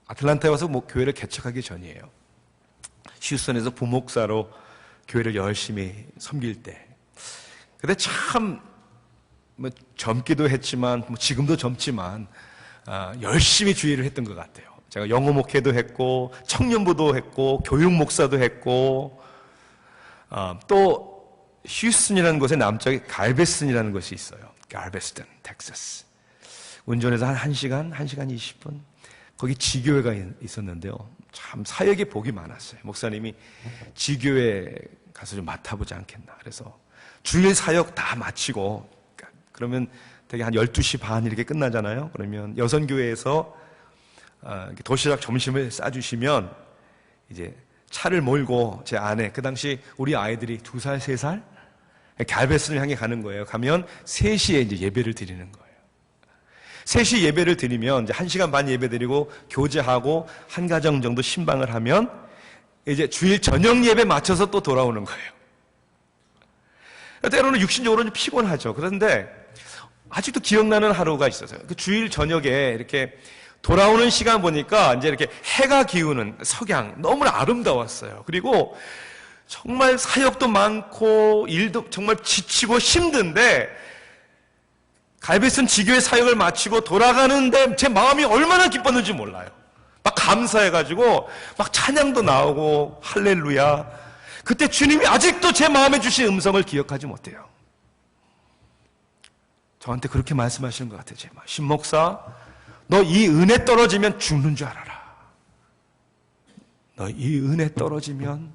아틀란타에 와서 교회를 개척하기 전이에요. 휴스턴에서 부목사로 교회를 열심히 섬길 때, 그때 참 젊기도 했지만 지금도 젊지만 열심히 주의를 했던 것 같아요. 제가 영어 목회도 했고 청년부도 했고 교육 목사도 했고, 또 휴스턴이라는 곳에 남쪽에 갈베슨이라는 곳이 있어요. 갈베스턴, 텍사스. 운전해서 한 1시간 20분 거기 지교회가 있었는데요, 참 사역의 복이 많았어요. 목사님이 지교회 가서 좀 맡아보지 않겠나, 그래서 주일 사역 다 마치고, 그러면 되게 한 12시 반 이렇게 끝나잖아요. 그러면 여선교회에서 도시락 점심을 싸주시면 이제 차를 몰고 제 아내, 그 당시 우리 아이들이 2살, 3살? 갈베슨을 향해 가는 거예요. 가면 3시에 이제 예배를 드리는 거예요. 3시 예배를 드리면 이제 1시간 반 예배 드리고 교제하고 한 가정 정도 신방을 하면 이제 주일 저녁 예배 맞춰서 또 돌아오는 거예요. 때로는 육신적으로 좀 피곤하죠. 그런데 아직도 기억나는 하루가 있었어요. 그 주일 저녁에 이렇게 돌아오는 시간 보니까 이제 이렇게 해가 기우는 석양, 너무나 아름다웠어요. 그리고 정말 사역도 많고 일도 정말 지치고 힘든데 갈베슨 지교회 사역을 마치고 돌아가는데 제 마음이 얼마나 기뻤는지 몰라요. 막 감사해가지고 막 찬양도 나오고 할렐루야. 그때 주님이 아직도 제 마음에 주신 음성을 기억하지 못해요. 저한테 그렇게 말씀하시는 것 같아요. 신목사, 너 이 은혜 떨어지면 죽는 줄 알아라. 너 이 은혜 떨어지면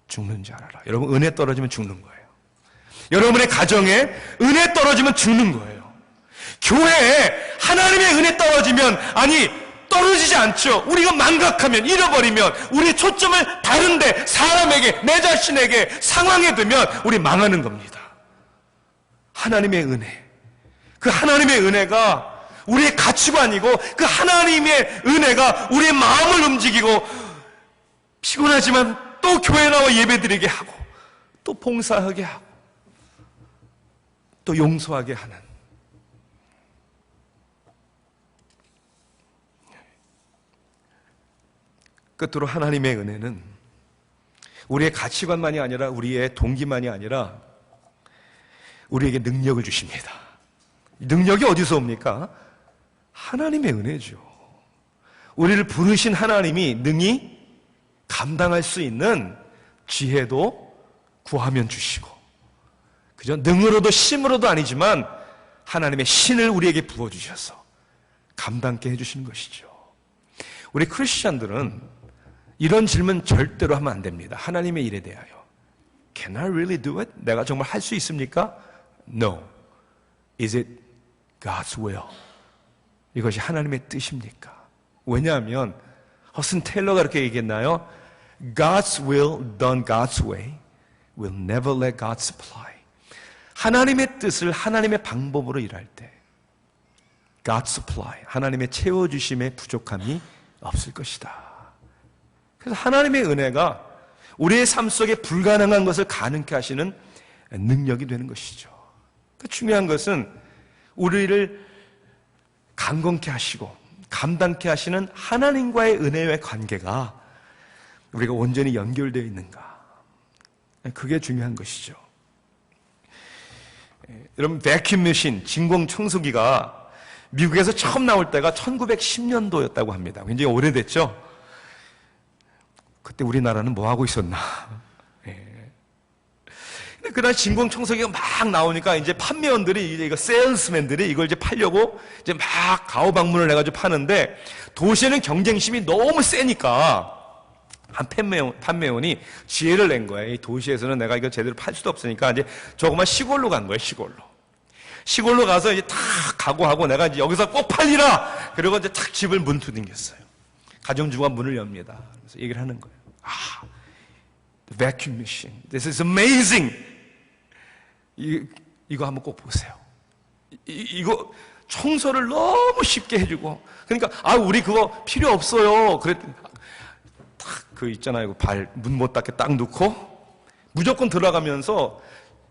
죽는 줄 알아라. 여러분, 은혜 떨어지면 죽는 거예요. 여러분의 가정에 은혜 떨어지면 죽는 거예요. 교회에 하나님의 은혜 떨어지면, 아니 떨어지지 않죠. 우리가 망각하면, 잃어버리면, 우리의 초점을 다른데, 사람에게, 내 자신에게, 상황에 두면 우리 망하는 겁니다. 하나님의 은혜, 그 하나님의 은혜가 우리의 가치관이고, 그 하나님의 은혜가 우리의 마음을 움직이고, 피곤하지만 또 교회 나와 예배드리게 하고, 또 봉사하게 하고, 또 용서하게 하는, 끝으로 하나님의 은혜는 우리의 가치관만이 아니라, 우리의 동기만이 아니라 우리에게 능력을 주십니다. 능력이 어디서 옵니까? 하나님의 은혜죠. 우리를 부르신 하나님이 능히 감당할 수 있는 지혜도 구하면 주시고, 그죠? 능으로도 심으로도 아니지만 하나님의 신을 우리에게 부어주셔서 감당케 해주시는 것이죠. 우리 크리스찬들은 이런 질문 절대로 하면 안 됩니다. 하나님의 일에 대하여. Can I really do it? 내가 정말 할 수 있습니까? No. Is it God's will? 이것이 하나님의 뜻입니까? 왜냐하면 허슨 테일러가 이렇게 얘기했나요? God's will done God's way will never let God supply. 하나님의 뜻을 하나님의 방법으로 일할 때 God supply, 하나님의 채워주심에 부족함이 없을 것이다. 그래서 하나님의 은혜가 우리의 삶 속에 불가능한 것을 가능케 하시는 능력이 되는 것이죠. 중요한 것은 우리를 강건케 하시고 감당케 하시는 하나님과의 은혜의 관계가 우리가 온전히 연결되어 있는가, 그게 중요한 것이죠. 여러분, 베큐um 머신, 진공 청소기가 미국에서 처음 나올 때가 1910년도였다고 합니다. 굉장히 오래됐죠. 그때 우리나라는 뭐 하고 있었나? 예. 근데 그날 진공청소기가 막 나오니까 이제 판매원들이 이제 이거 세일스맨들이 이걸 이제 팔려고 이제 막 가오방문을 해가지고 파는데 도시에는 경쟁심이 너무 세니까 한 판매원이 지혜를 낸 거예요. 이 도시에서는 내가 이걸 제대로 팔 수도 없으니까 이제 조그만 시골로 간 거예요. 시골로 가서 이제 탁 각오하고 내가 이제 여기서 꼭 팔리라. 그리고 이제 탁 집을 문 두들겼어요. 가정주부가 문을 엽니다. 그래서 얘기를 하는 거예요. 아, the vacuum machine. This is amazing. 이거 한번 꼭 보세요. 이거 청소를 너무 쉽게 해주고. 그러니까 우리 그거 필요 없어요. 그랬더니 그 있잖아요. 문 못 닫게 딱 놓고 무조건 들어가면서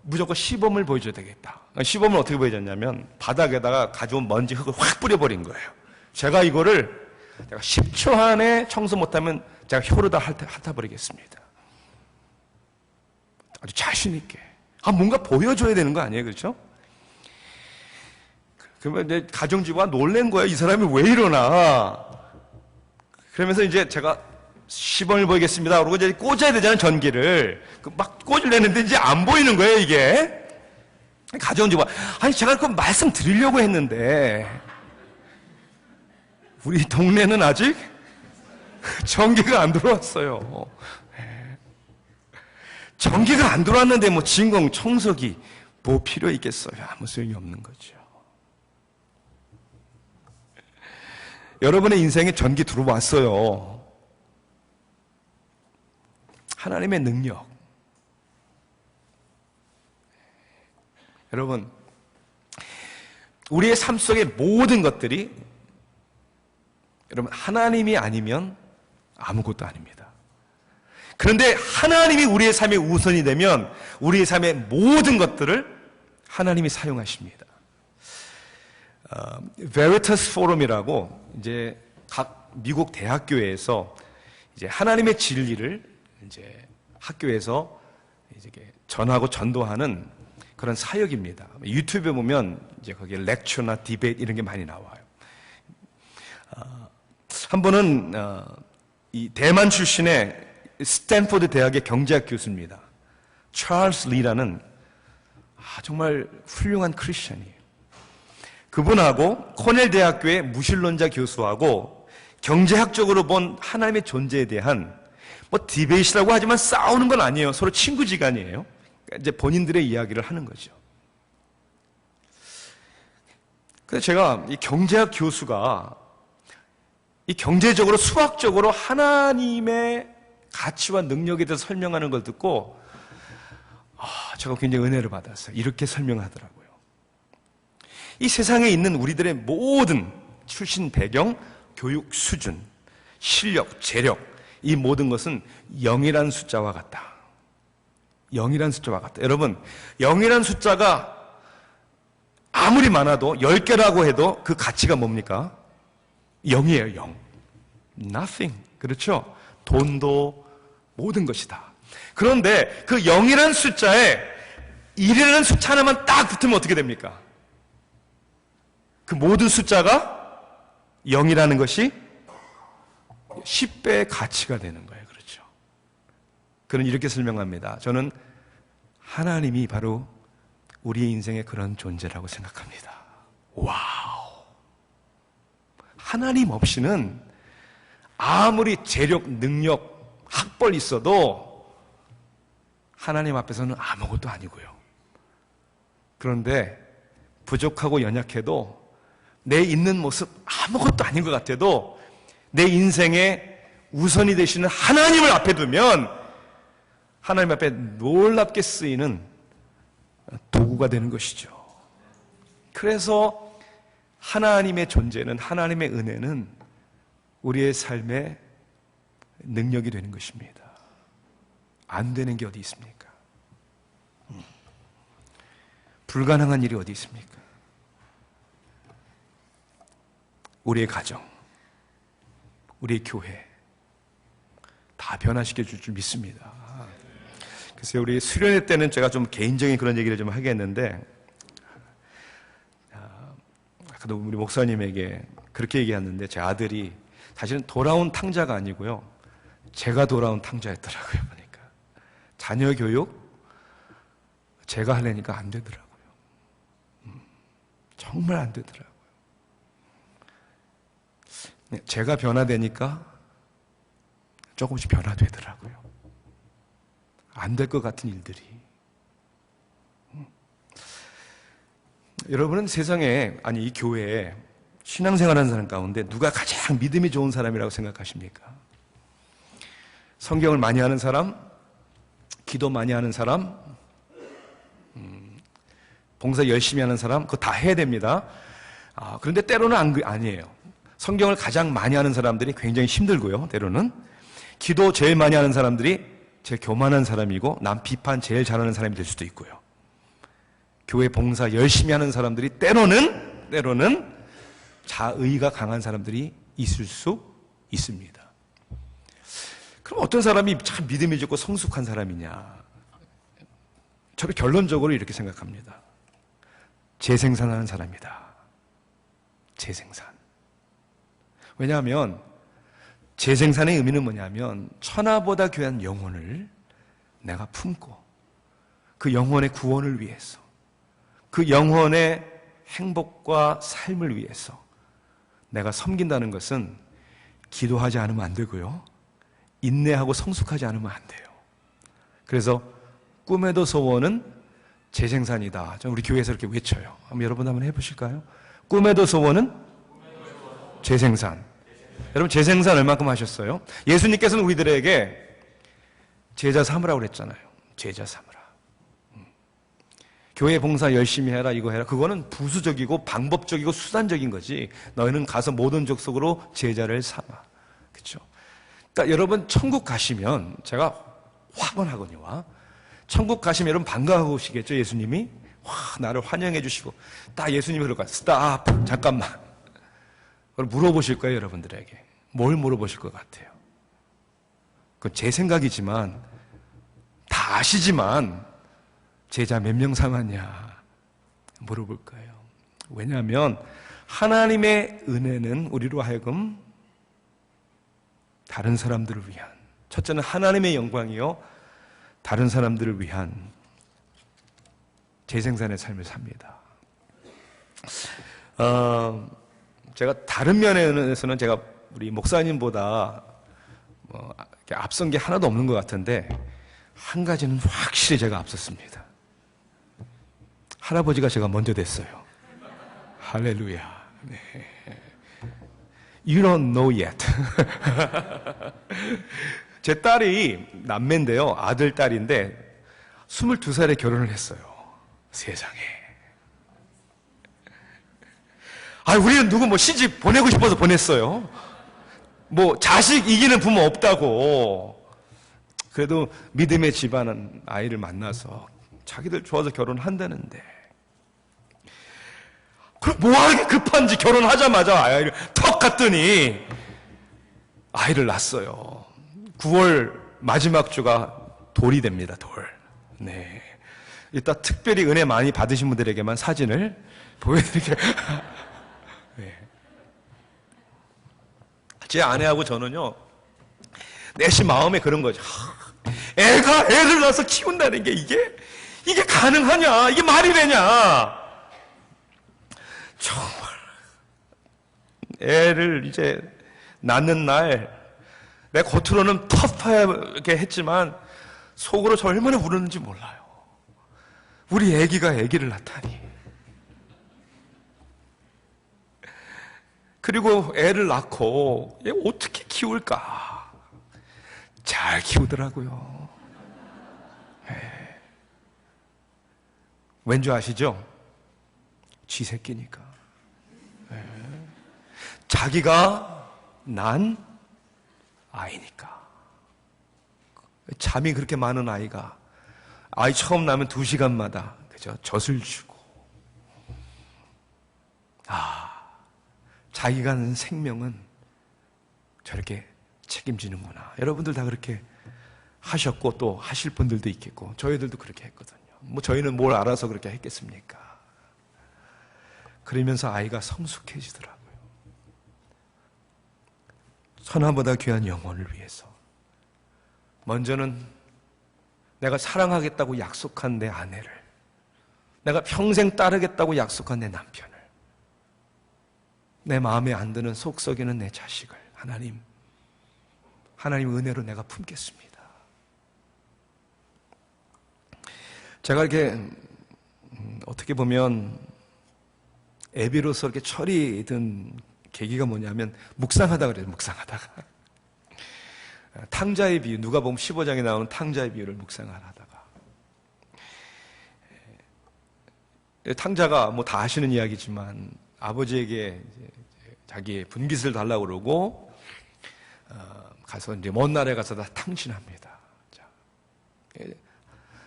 무조건 시범을 보여줘야 되겠다. 시범을 어떻게 보여줬냐면 바닥에다가 가져온 먼지 흙을 확 뿌려버린 거예요. 제가 이거를 내가 10초 안에 청소 못하면 제가 혀로 다 핥아버리겠습니다. 아주 자신 있게. 뭔가 보여줘야 되는 거 아니에요, 그렇죠? 그러면 이제 가정주부가 놀란 거예요. 이 사람이 왜 이러나? 그러면서 이제 제가 시범을 보이겠습니다. 그러고 이제 꽂아야 되잖아요, 전기를. 막 꽂으려는데 이제 안 보이는 거예요, 이게. 가정주부가, 제가 그 말씀 드리려고 했는데, 우리 동네는 아직 전기가 안 들어왔어요. 전기가 안 들어왔는데 뭐 진공 청소기 뭐 필요 있겠어요? 아무 소용이 없는 거죠. 여러분의 인생에 전기 들어왔어요. 하나님의 능력. 여러분, 우리의 삶 속의 모든 것들이 여러분 하나님이 아니면 아무것도 아닙니다. 그런데 하나님이 우리의 삶의 우선이 되면 우리의 삶의 모든 것들을 하나님이 사용하십니다. 베리터스 포럼이라고 이제 각 미국 대학교에서 이제 하나님의 진리를 이제 학교에서 이제 전하고 전도하는 그런 사역입니다. 유튜브에 보면 이제 거기에 렉처나 디베이트 이런 게 많이 나와요. 한 분은 이 대만 출신의 스탠포드 대학의 경제학 교수입니다. 찰스 리라는 정말 훌륭한 크리스천이에요. 그분하고 코넬 대학교의 무신론자 교수하고 경제학적으로 본 하나님의 존재에 대한 뭐 디베이트라고 하지만 싸우는 건 아니에요. 서로 친구지간이에요. 이제 본인들의 이야기를 하는 거죠. 그래서 제가 이 경제학 교수가 이 경제적으로 수학적으로 하나님의 가치와 능력에 대해서 설명하는 걸 듣고 제가 굉장히 은혜를 받았어요. 이렇게 설명하더라고요. 이 세상에 있는 우리들의 모든 출신 배경, 교육 수준, 실력, 재력 이 모든 것은 0이라는 숫자와 같다. 0이라는 숫자와 같다. 여러분, 0이라는 숫자가 아무리 많아도 10개라고 해도 그 가치가 뭡니까? 0이에요, 0. Nothing. 그렇죠? 돈도 모든 것이다. 그런데 그 0이라는 숫자에 1이라는 숫자 하나만 딱 붙으면 어떻게 됩니까? 그 모든 숫자가 0이라는 것이 10배의 가치가 되는 거예요. 그렇죠? 그는 이렇게 설명합니다. 저는 하나님이 바로 우리의 인생의 그런 존재라고 생각합니다. 와우. 하나님 없이는 아무리 재력, 능력, 학벌 있어도 하나님 앞에서는 아무것도 아니고요. 그런데 부족하고 연약해도 내 있는 모습 아무것도 아닌 것 같아도 내 인생의 우선이 되시는 하나님을 앞에 두면 하나님 앞에 놀랍게 쓰이는 도구가 되는 것이죠. 그래서 하나님의 존재는, 하나님의 은혜는 우리의 삶의 능력이 되는 것입니다. 안 되는 게 어디 있습니까? 불가능한 일이 어디 있습니까? 우리의 가정, 우리의 교회 다 변화시켜 줄 줄 믿습니다. 그래서 우리 수련회 때는 제가 좀 개인적인 그런 얘기를 좀 하겠는데, 아까도 우리 목사님에게 그렇게 얘기했는데 제 아들이 사실은 돌아온 탕자가 아니고요, 제가 돌아온 탕자였더라고요. 보니까 자녀 교육 제가 하려니까 안 되더라고요. 정말 안 되더라고요. 제가 변화되니까 조금씩 변화되더라고요. 안 될 것 같은 일들이. 여러분은 세상에, 아니 이 교회에 신앙생활하는 사람 가운데 누가 가장 믿음이 좋은 사람이라고 생각하십니까? 성경을 많이 하는 사람, 기도 많이 하는 사람, 봉사 열심히 하는 사람, 그거 다 해야 됩니다. 그런데 때로는 아니에요. 성경을 가장 많이 하는 사람들이 굉장히 힘들고요. 때로는 기도 제일 많이 하는 사람들이 제일 교만한 사람이고 남 비판 제일 잘하는 사람이 될 수도 있고요. 교회 봉사 열심히 하는 사람들이 때로는 자의가 강한 사람들이 있을 수 있습니다. 그럼 어떤 사람이 참 믿음이 좋고 성숙한 사람이냐? 저는 결론적으로 이렇게 생각합니다. 재생산하는 사람이다. 재생산. 왜냐하면 재생산의 의미는 뭐냐면 천하보다 귀한 영혼을 내가 품고 그 영혼의 구원을 위해서, 그 영혼의 행복과 삶을 위해서 내가 섬긴다는 것은 기도하지 않으면 안 되고요. 인내하고 성숙하지 않으면 안 돼요. 그래서 꿈에도 소원은 재생산이다. 우리 교회에서 이렇게 외쳐요. 여러분 한번 해보실까요? 꿈에도 소원은 재생산. 여러분 재생산 얼마큼 하셨어요? 예수님께서는 우리들에게 제자 삼으라고 그랬잖아요. 제자 삼으라. 교회 봉사 열심히 해라, 이거 해라. 그거는 부수적이고 방법적이고 수단적인 거지. 너희는 가서 모든 족속으로 제자를 삼아. 그렇죠? 그러니까 여러분 천국 가시면, 제가 확언하거니와 천국 가시면 여러분 반가우시겠죠? 예수님이 와 나를 환영해 주시고 딱 예수님이 그럴 거야. 스탑, 잠깐만. 그걸 물어보실 거예요. 여러분들에게 뭘 물어보실 것 같아요? 그건 제 생각이지만 다 아시지만 제자 몇 명 삼았냐 물어볼 거예요. 왜냐하면 하나님의 은혜는 우리로 하여금 다른 사람들을 위한, 첫째는 하나님의 영광이요 다른 사람들을 위한 재생산의 삶을 삽니다. 제가 다른 면에서는 제가 우리 목사님보다 앞선 게 하나도 없는 것 같은데 한 가지는 확실히 제가 앞섰습니다. 할아버지가 제가 먼저 됐어요. 할렐루야. 네. You don't know yet. 제 딸이 남매인데요. 아들, 딸인데 22살에 결혼을 했어요. 세상에. 우리는 누구 시집 보내고 싶어서 보냈어요. 자식 이기는 부모 없다고. 그래도 믿음의 집안은 아이를 만나서 자기들 좋아서 결혼한다는데. 그럼 뭐하게 급한지 결혼하자마자 아이를 턱 갔더니 아이를 낳았어요. 9월 마지막 주가 돌이 됩니다. 돌. 네. 이따 특별히 은혜 많이 받으신 분들에게만 사진을 보여드릴게요. 네. 제 아내하고 저는요, 내심 마음에 그런 거죠. 애를 낳아서 키운다는 게 이게 가능하냐? 이게 말이 되냐? 정말 애를 이제 낳는 날 내 겉으로는 터프하게 했지만 속으로 저 얼마나 울었는지 몰라요. 우리 애기가 애기를 낳다니. 그리고 애를 낳고 얘 어떻게 키울까? 잘 키우더라고요. 네. 왠지 아시죠? 쥐 새끼니까. 네. 자기가 난 아이니까. 잠이 그렇게 많은 아이가 아이 처음 나면 2시간마다 그죠? 젖을 주고. 자기가 낳은 생명은 저렇게 책임지는구나. 여러분들 다 그렇게 하셨고 또 하실 분들도 있겠고 저희들도 그렇게 했거든요. 저희는 뭘 알아서 그렇게 했겠습니까? 그러면서 아이가 성숙해지더라고요. 천하보다 귀한 영혼을 위해서 먼저는 내가 사랑하겠다고 약속한 내 아내를, 내가 평생 따르겠다고 약속한 내 남편을, 내 마음에 안 드는 속 썩이는 내 자식을 하나님 은혜로 내가 품겠습니다. 제가 이렇게 어떻게 보면 애비로서 이렇게 철이 든 계기가 뭐냐면 묵상하다가 그래요. 묵상하다가 탕자의 비유, 누가복음 15장에 나오는 탕자의 비유를 묵상을 하다가, 탕자가 뭐 다 아시는 이야기지만 아버지에게 자기의 분깃을 달라고 그러고 가서 이제 먼 나라에 가서 다 탕진합니다. 자,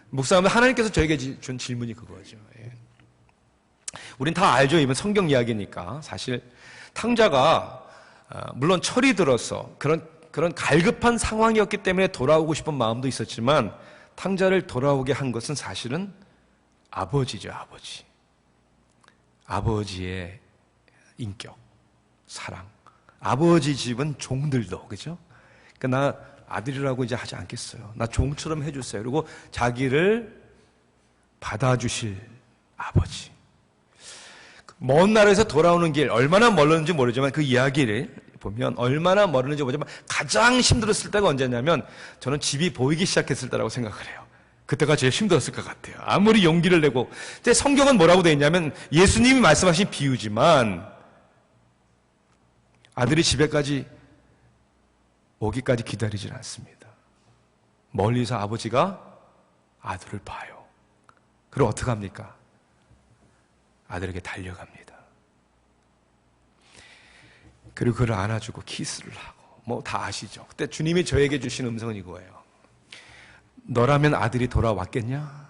묵상하면 하나님께서 저에게 준 질문이 그거죠. 우린 다 알죠. 이번 성경 이야기니까. 사실 탕자가 물론 철이 들어서 그런 갈급한 상황이었기 때문에 돌아오고 싶은 마음도 있었지만, 탕자를 돌아오게 한 것은 사실은 아버지죠. 아버지의 인격, 사랑. 아버지 집은 종들도, 그죠? 그러니까 나 아들이라고 이제 하지 않겠어요. 나 종처럼 해주세요. 그리고 자기를 받아주실 아버지. 먼 나라에서 돌아오는 길, 얼마나 멀었는지 모르지만 그 이야기를 보면 얼마나 멀었는지 모르지만 가장 힘들었을 때가 언제냐면, 저는 집이 보이기 시작했을 때라고 생각을 해요. 그때가 제일 힘들었을 것 같아요. 아무리 용기를 내고. 근데 성경은 뭐라고 되어 있냐면, 예수님이 말씀하신 비유지만 아들이 집에까지 오기까지 기다리질 않습니다. 멀리서 아버지가 아들을 봐요. 그리고 어떻게 합니까? 아들에게 달려갑니다. 그리고 그를 안아주고 키스를 하고, 뭐 다 아시죠? 그때 주님이 저에게 주신 음성은 이거예요. 너라면 아들이 돌아왔겠냐?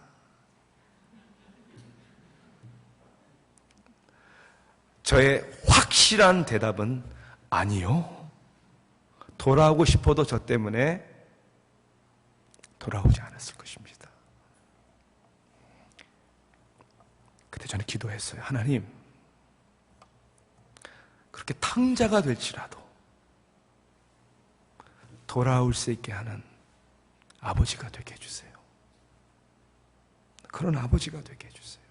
저의 확실한 대답은 아니요. 돌아오고 싶어도 저 때문에 돌아오지 않았을 것입니다. 그때 저는 기도했어요. 하나님, 그렇게 탕자가 될지라도 돌아올 수 있게 하는 아버지가 되게 해주세요. 그런 아버지가 되게 해주세요.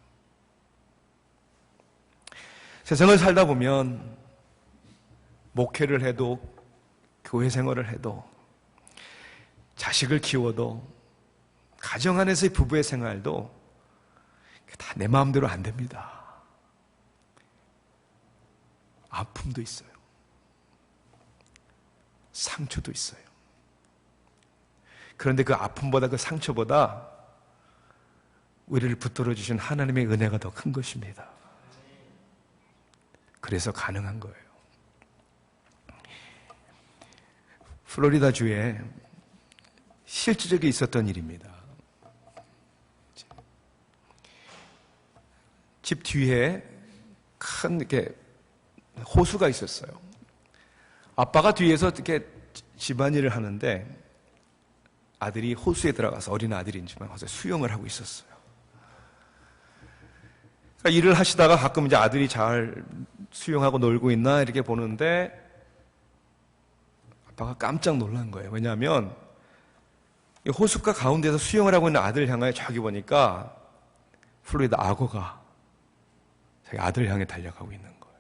세상을 살다 보면 목회를 해도, 교회 생활을 해도, 자식을 키워도, 가정 안에서의 부부의 생활도 다 내 마음대로 안 됩니다. 아픔도 있어요. 상처도 있어요. 그런데 그 아픔보다, 그 상처보다 우리를 붙들어 주신 하나님의 은혜가 더 큰 것입니다. 그래서 가능한 거예요. 플로리다 주에 실질적으로 있었던 일입니다. 집 뒤에 큰 이렇게 호수가 있었어요. 아빠가 뒤에서 이렇게 집안일을 하는데 아들이 호수에 들어가서, 어린 아들인지만 가서 수영을 하고 있었어요. 그러니까 일을 하시다가 가끔 이제 아들이 잘 수영하고 놀고 있나 이렇게 보는데 아빠가 깜짝 놀란 거예요. 왜냐하면 이 호숫가 가운데서 수영을 하고 있는 아들을 향하여 저기 보니까 플로리다 악어가 자기 아들을 향해 달려가고 있는 거예요.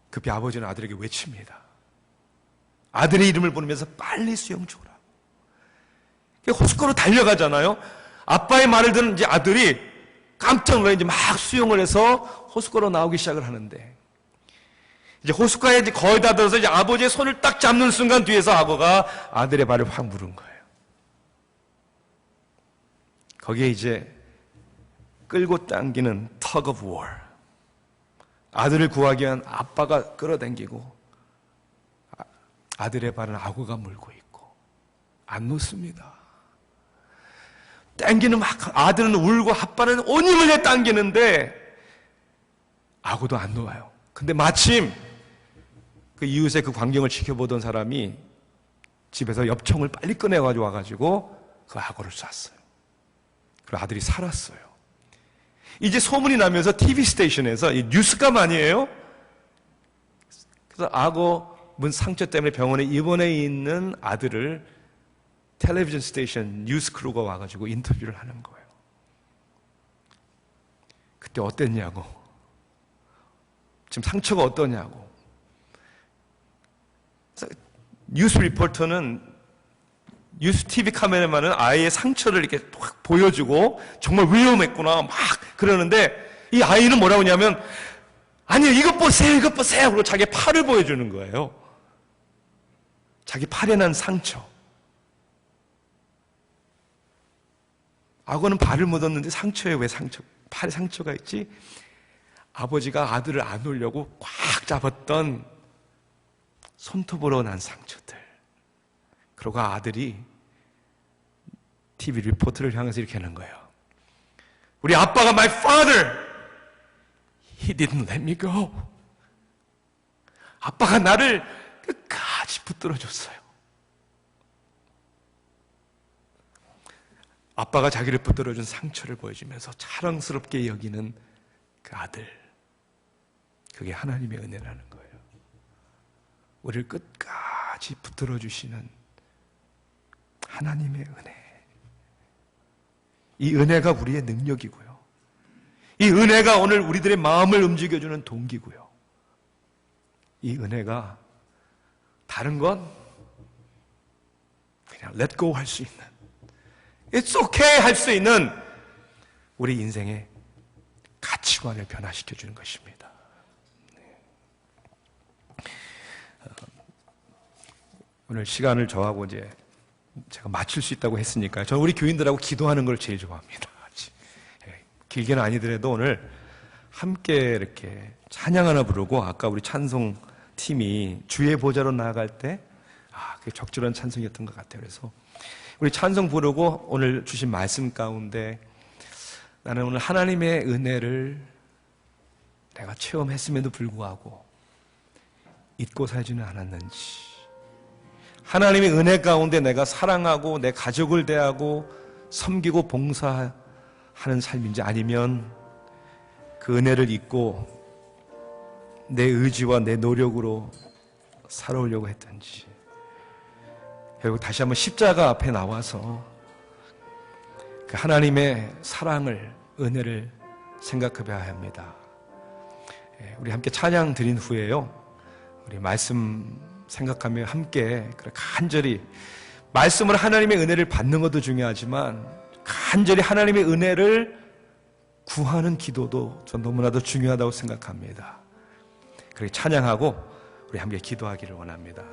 급히 아버지는 아들에게 외칩니다. 아들의 이름을 부르면서 빨리 수영 주라. 호숫가로 달려가잖아요. 아빠의 말을 듣는 이제 아들이 깜짝 놀라 이제 막 수영을 해서 호숫가로 나오기 시작을 하는데, 이제 호숫가에 이제 거의 다 들어서 이제 아버지의 손을 딱 잡는 순간 뒤에서 악어가 아들의 발을 확 물은 거예요. 거기에 이제 끌고 당기는 tug of war. 아들을 구하기 위한 아빠가 끌어당기고 아들의 발은 악어가 물고 있고 안 놓습니다. 당기는 막 아들은 울고 아빠는 온 힘을 내 당기는데 악어도 안 놓아요. 근데 마침 그 이웃의 그 광경을 지켜보던 사람이 집에서 엽총을 빨리 꺼내가지고 와가지고 그 악어를 쐈어요. 그리고 아들이 살았어요. 이제 소문이 나면서 TV 스테이션에서 이 뉴스감 아니에요? 그래서 악어 상처 때문에 병원에 입원해 있는 아들을 텔레비전 스테이션 뉴스 크루가 와가지고 인터뷰를 하는 거예요. 그때 어땠냐고, 지금 상처가 어떠냐고. 뉴스 리포터는, 뉴스 TV 카메라만은 아이의 상처를 이렇게 확 보여주고 정말 위험했구나 막 그러는데, 이 아이는 뭐라고 하냐면, 아니요, 이것 보세요, 이것 보세요. 그리고 자기 팔을 보여주는 거예요. 자기 팔에 난 상처. 악어는 발을 묻었는데 상처에 왜 팔에 상처가 있지? 아버지가 아들을 안으려고 꽉 잡았던 손톱으로 난 상처들. 그러고 아들이 TV 리포터를 향해서 이렇게 하는 거예요. 우리 아빠가 my father, he didn't let me go. 아빠가 나를 끝까지 붙들어줬어요. 아빠가 자기를 붙들어준 상처를 보여주면서 자랑스럽게 여기는 그 아들. 그게 하나님의 은혜라는 거예요. 우리를 끝까지 붙들어주시는 하나님의 은혜. 이 은혜가 우리의 능력이고요. 이 은혜가 오늘 우리들의 마음을 움직여주는 동기고요. 이 은혜가 다른 건 그냥 let go 할 수 있는, It's okay 할 수 있는 우리 인생의 가치관을 변화시켜주는 것입니다. 오늘 시간을 저하고 이제 제가 맞출 수 있다고 했으니까 저는 우리 교인들하고 기도하는 걸 제일 좋아합니다. 길게는 아니더라도 오늘 함께 이렇게 찬양 하나 부르고, 아까 우리 찬송 팀이 주의 보좌로 나아갈 때 그게 적절한 찬송이었던 것 같아요. 그래서 우리 찬송 부르고 오늘 주신 말씀 가운데 나는 오늘 하나님의 은혜를 내가 체험했음에도 불구하고 잊고 살지는 않았는지, 하나님의 은혜 가운데 내가 사랑하고 내 가족을 대하고 섬기고 봉사하는 삶인지, 아니면 그 은혜를 잊고 내 의지와 내 노력으로 살아오려고 했던지, 결국 다시 한번 십자가 앞에 나와서 그 하나님의 사랑을, 은혜를 생각해봐야 합니다. 우리 함께 찬양 드린 후에요, 우리 말씀 생각하며 함께 간절히 말씀으로 하나님의 은혜를 받는 것도 중요하지만 간절히 하나님의 은혜를 구하는 기도도 전 너무나도 중요하다고 생각합니다. 그렇게 찬양하고 우리 함께 기도하기를 원합니다.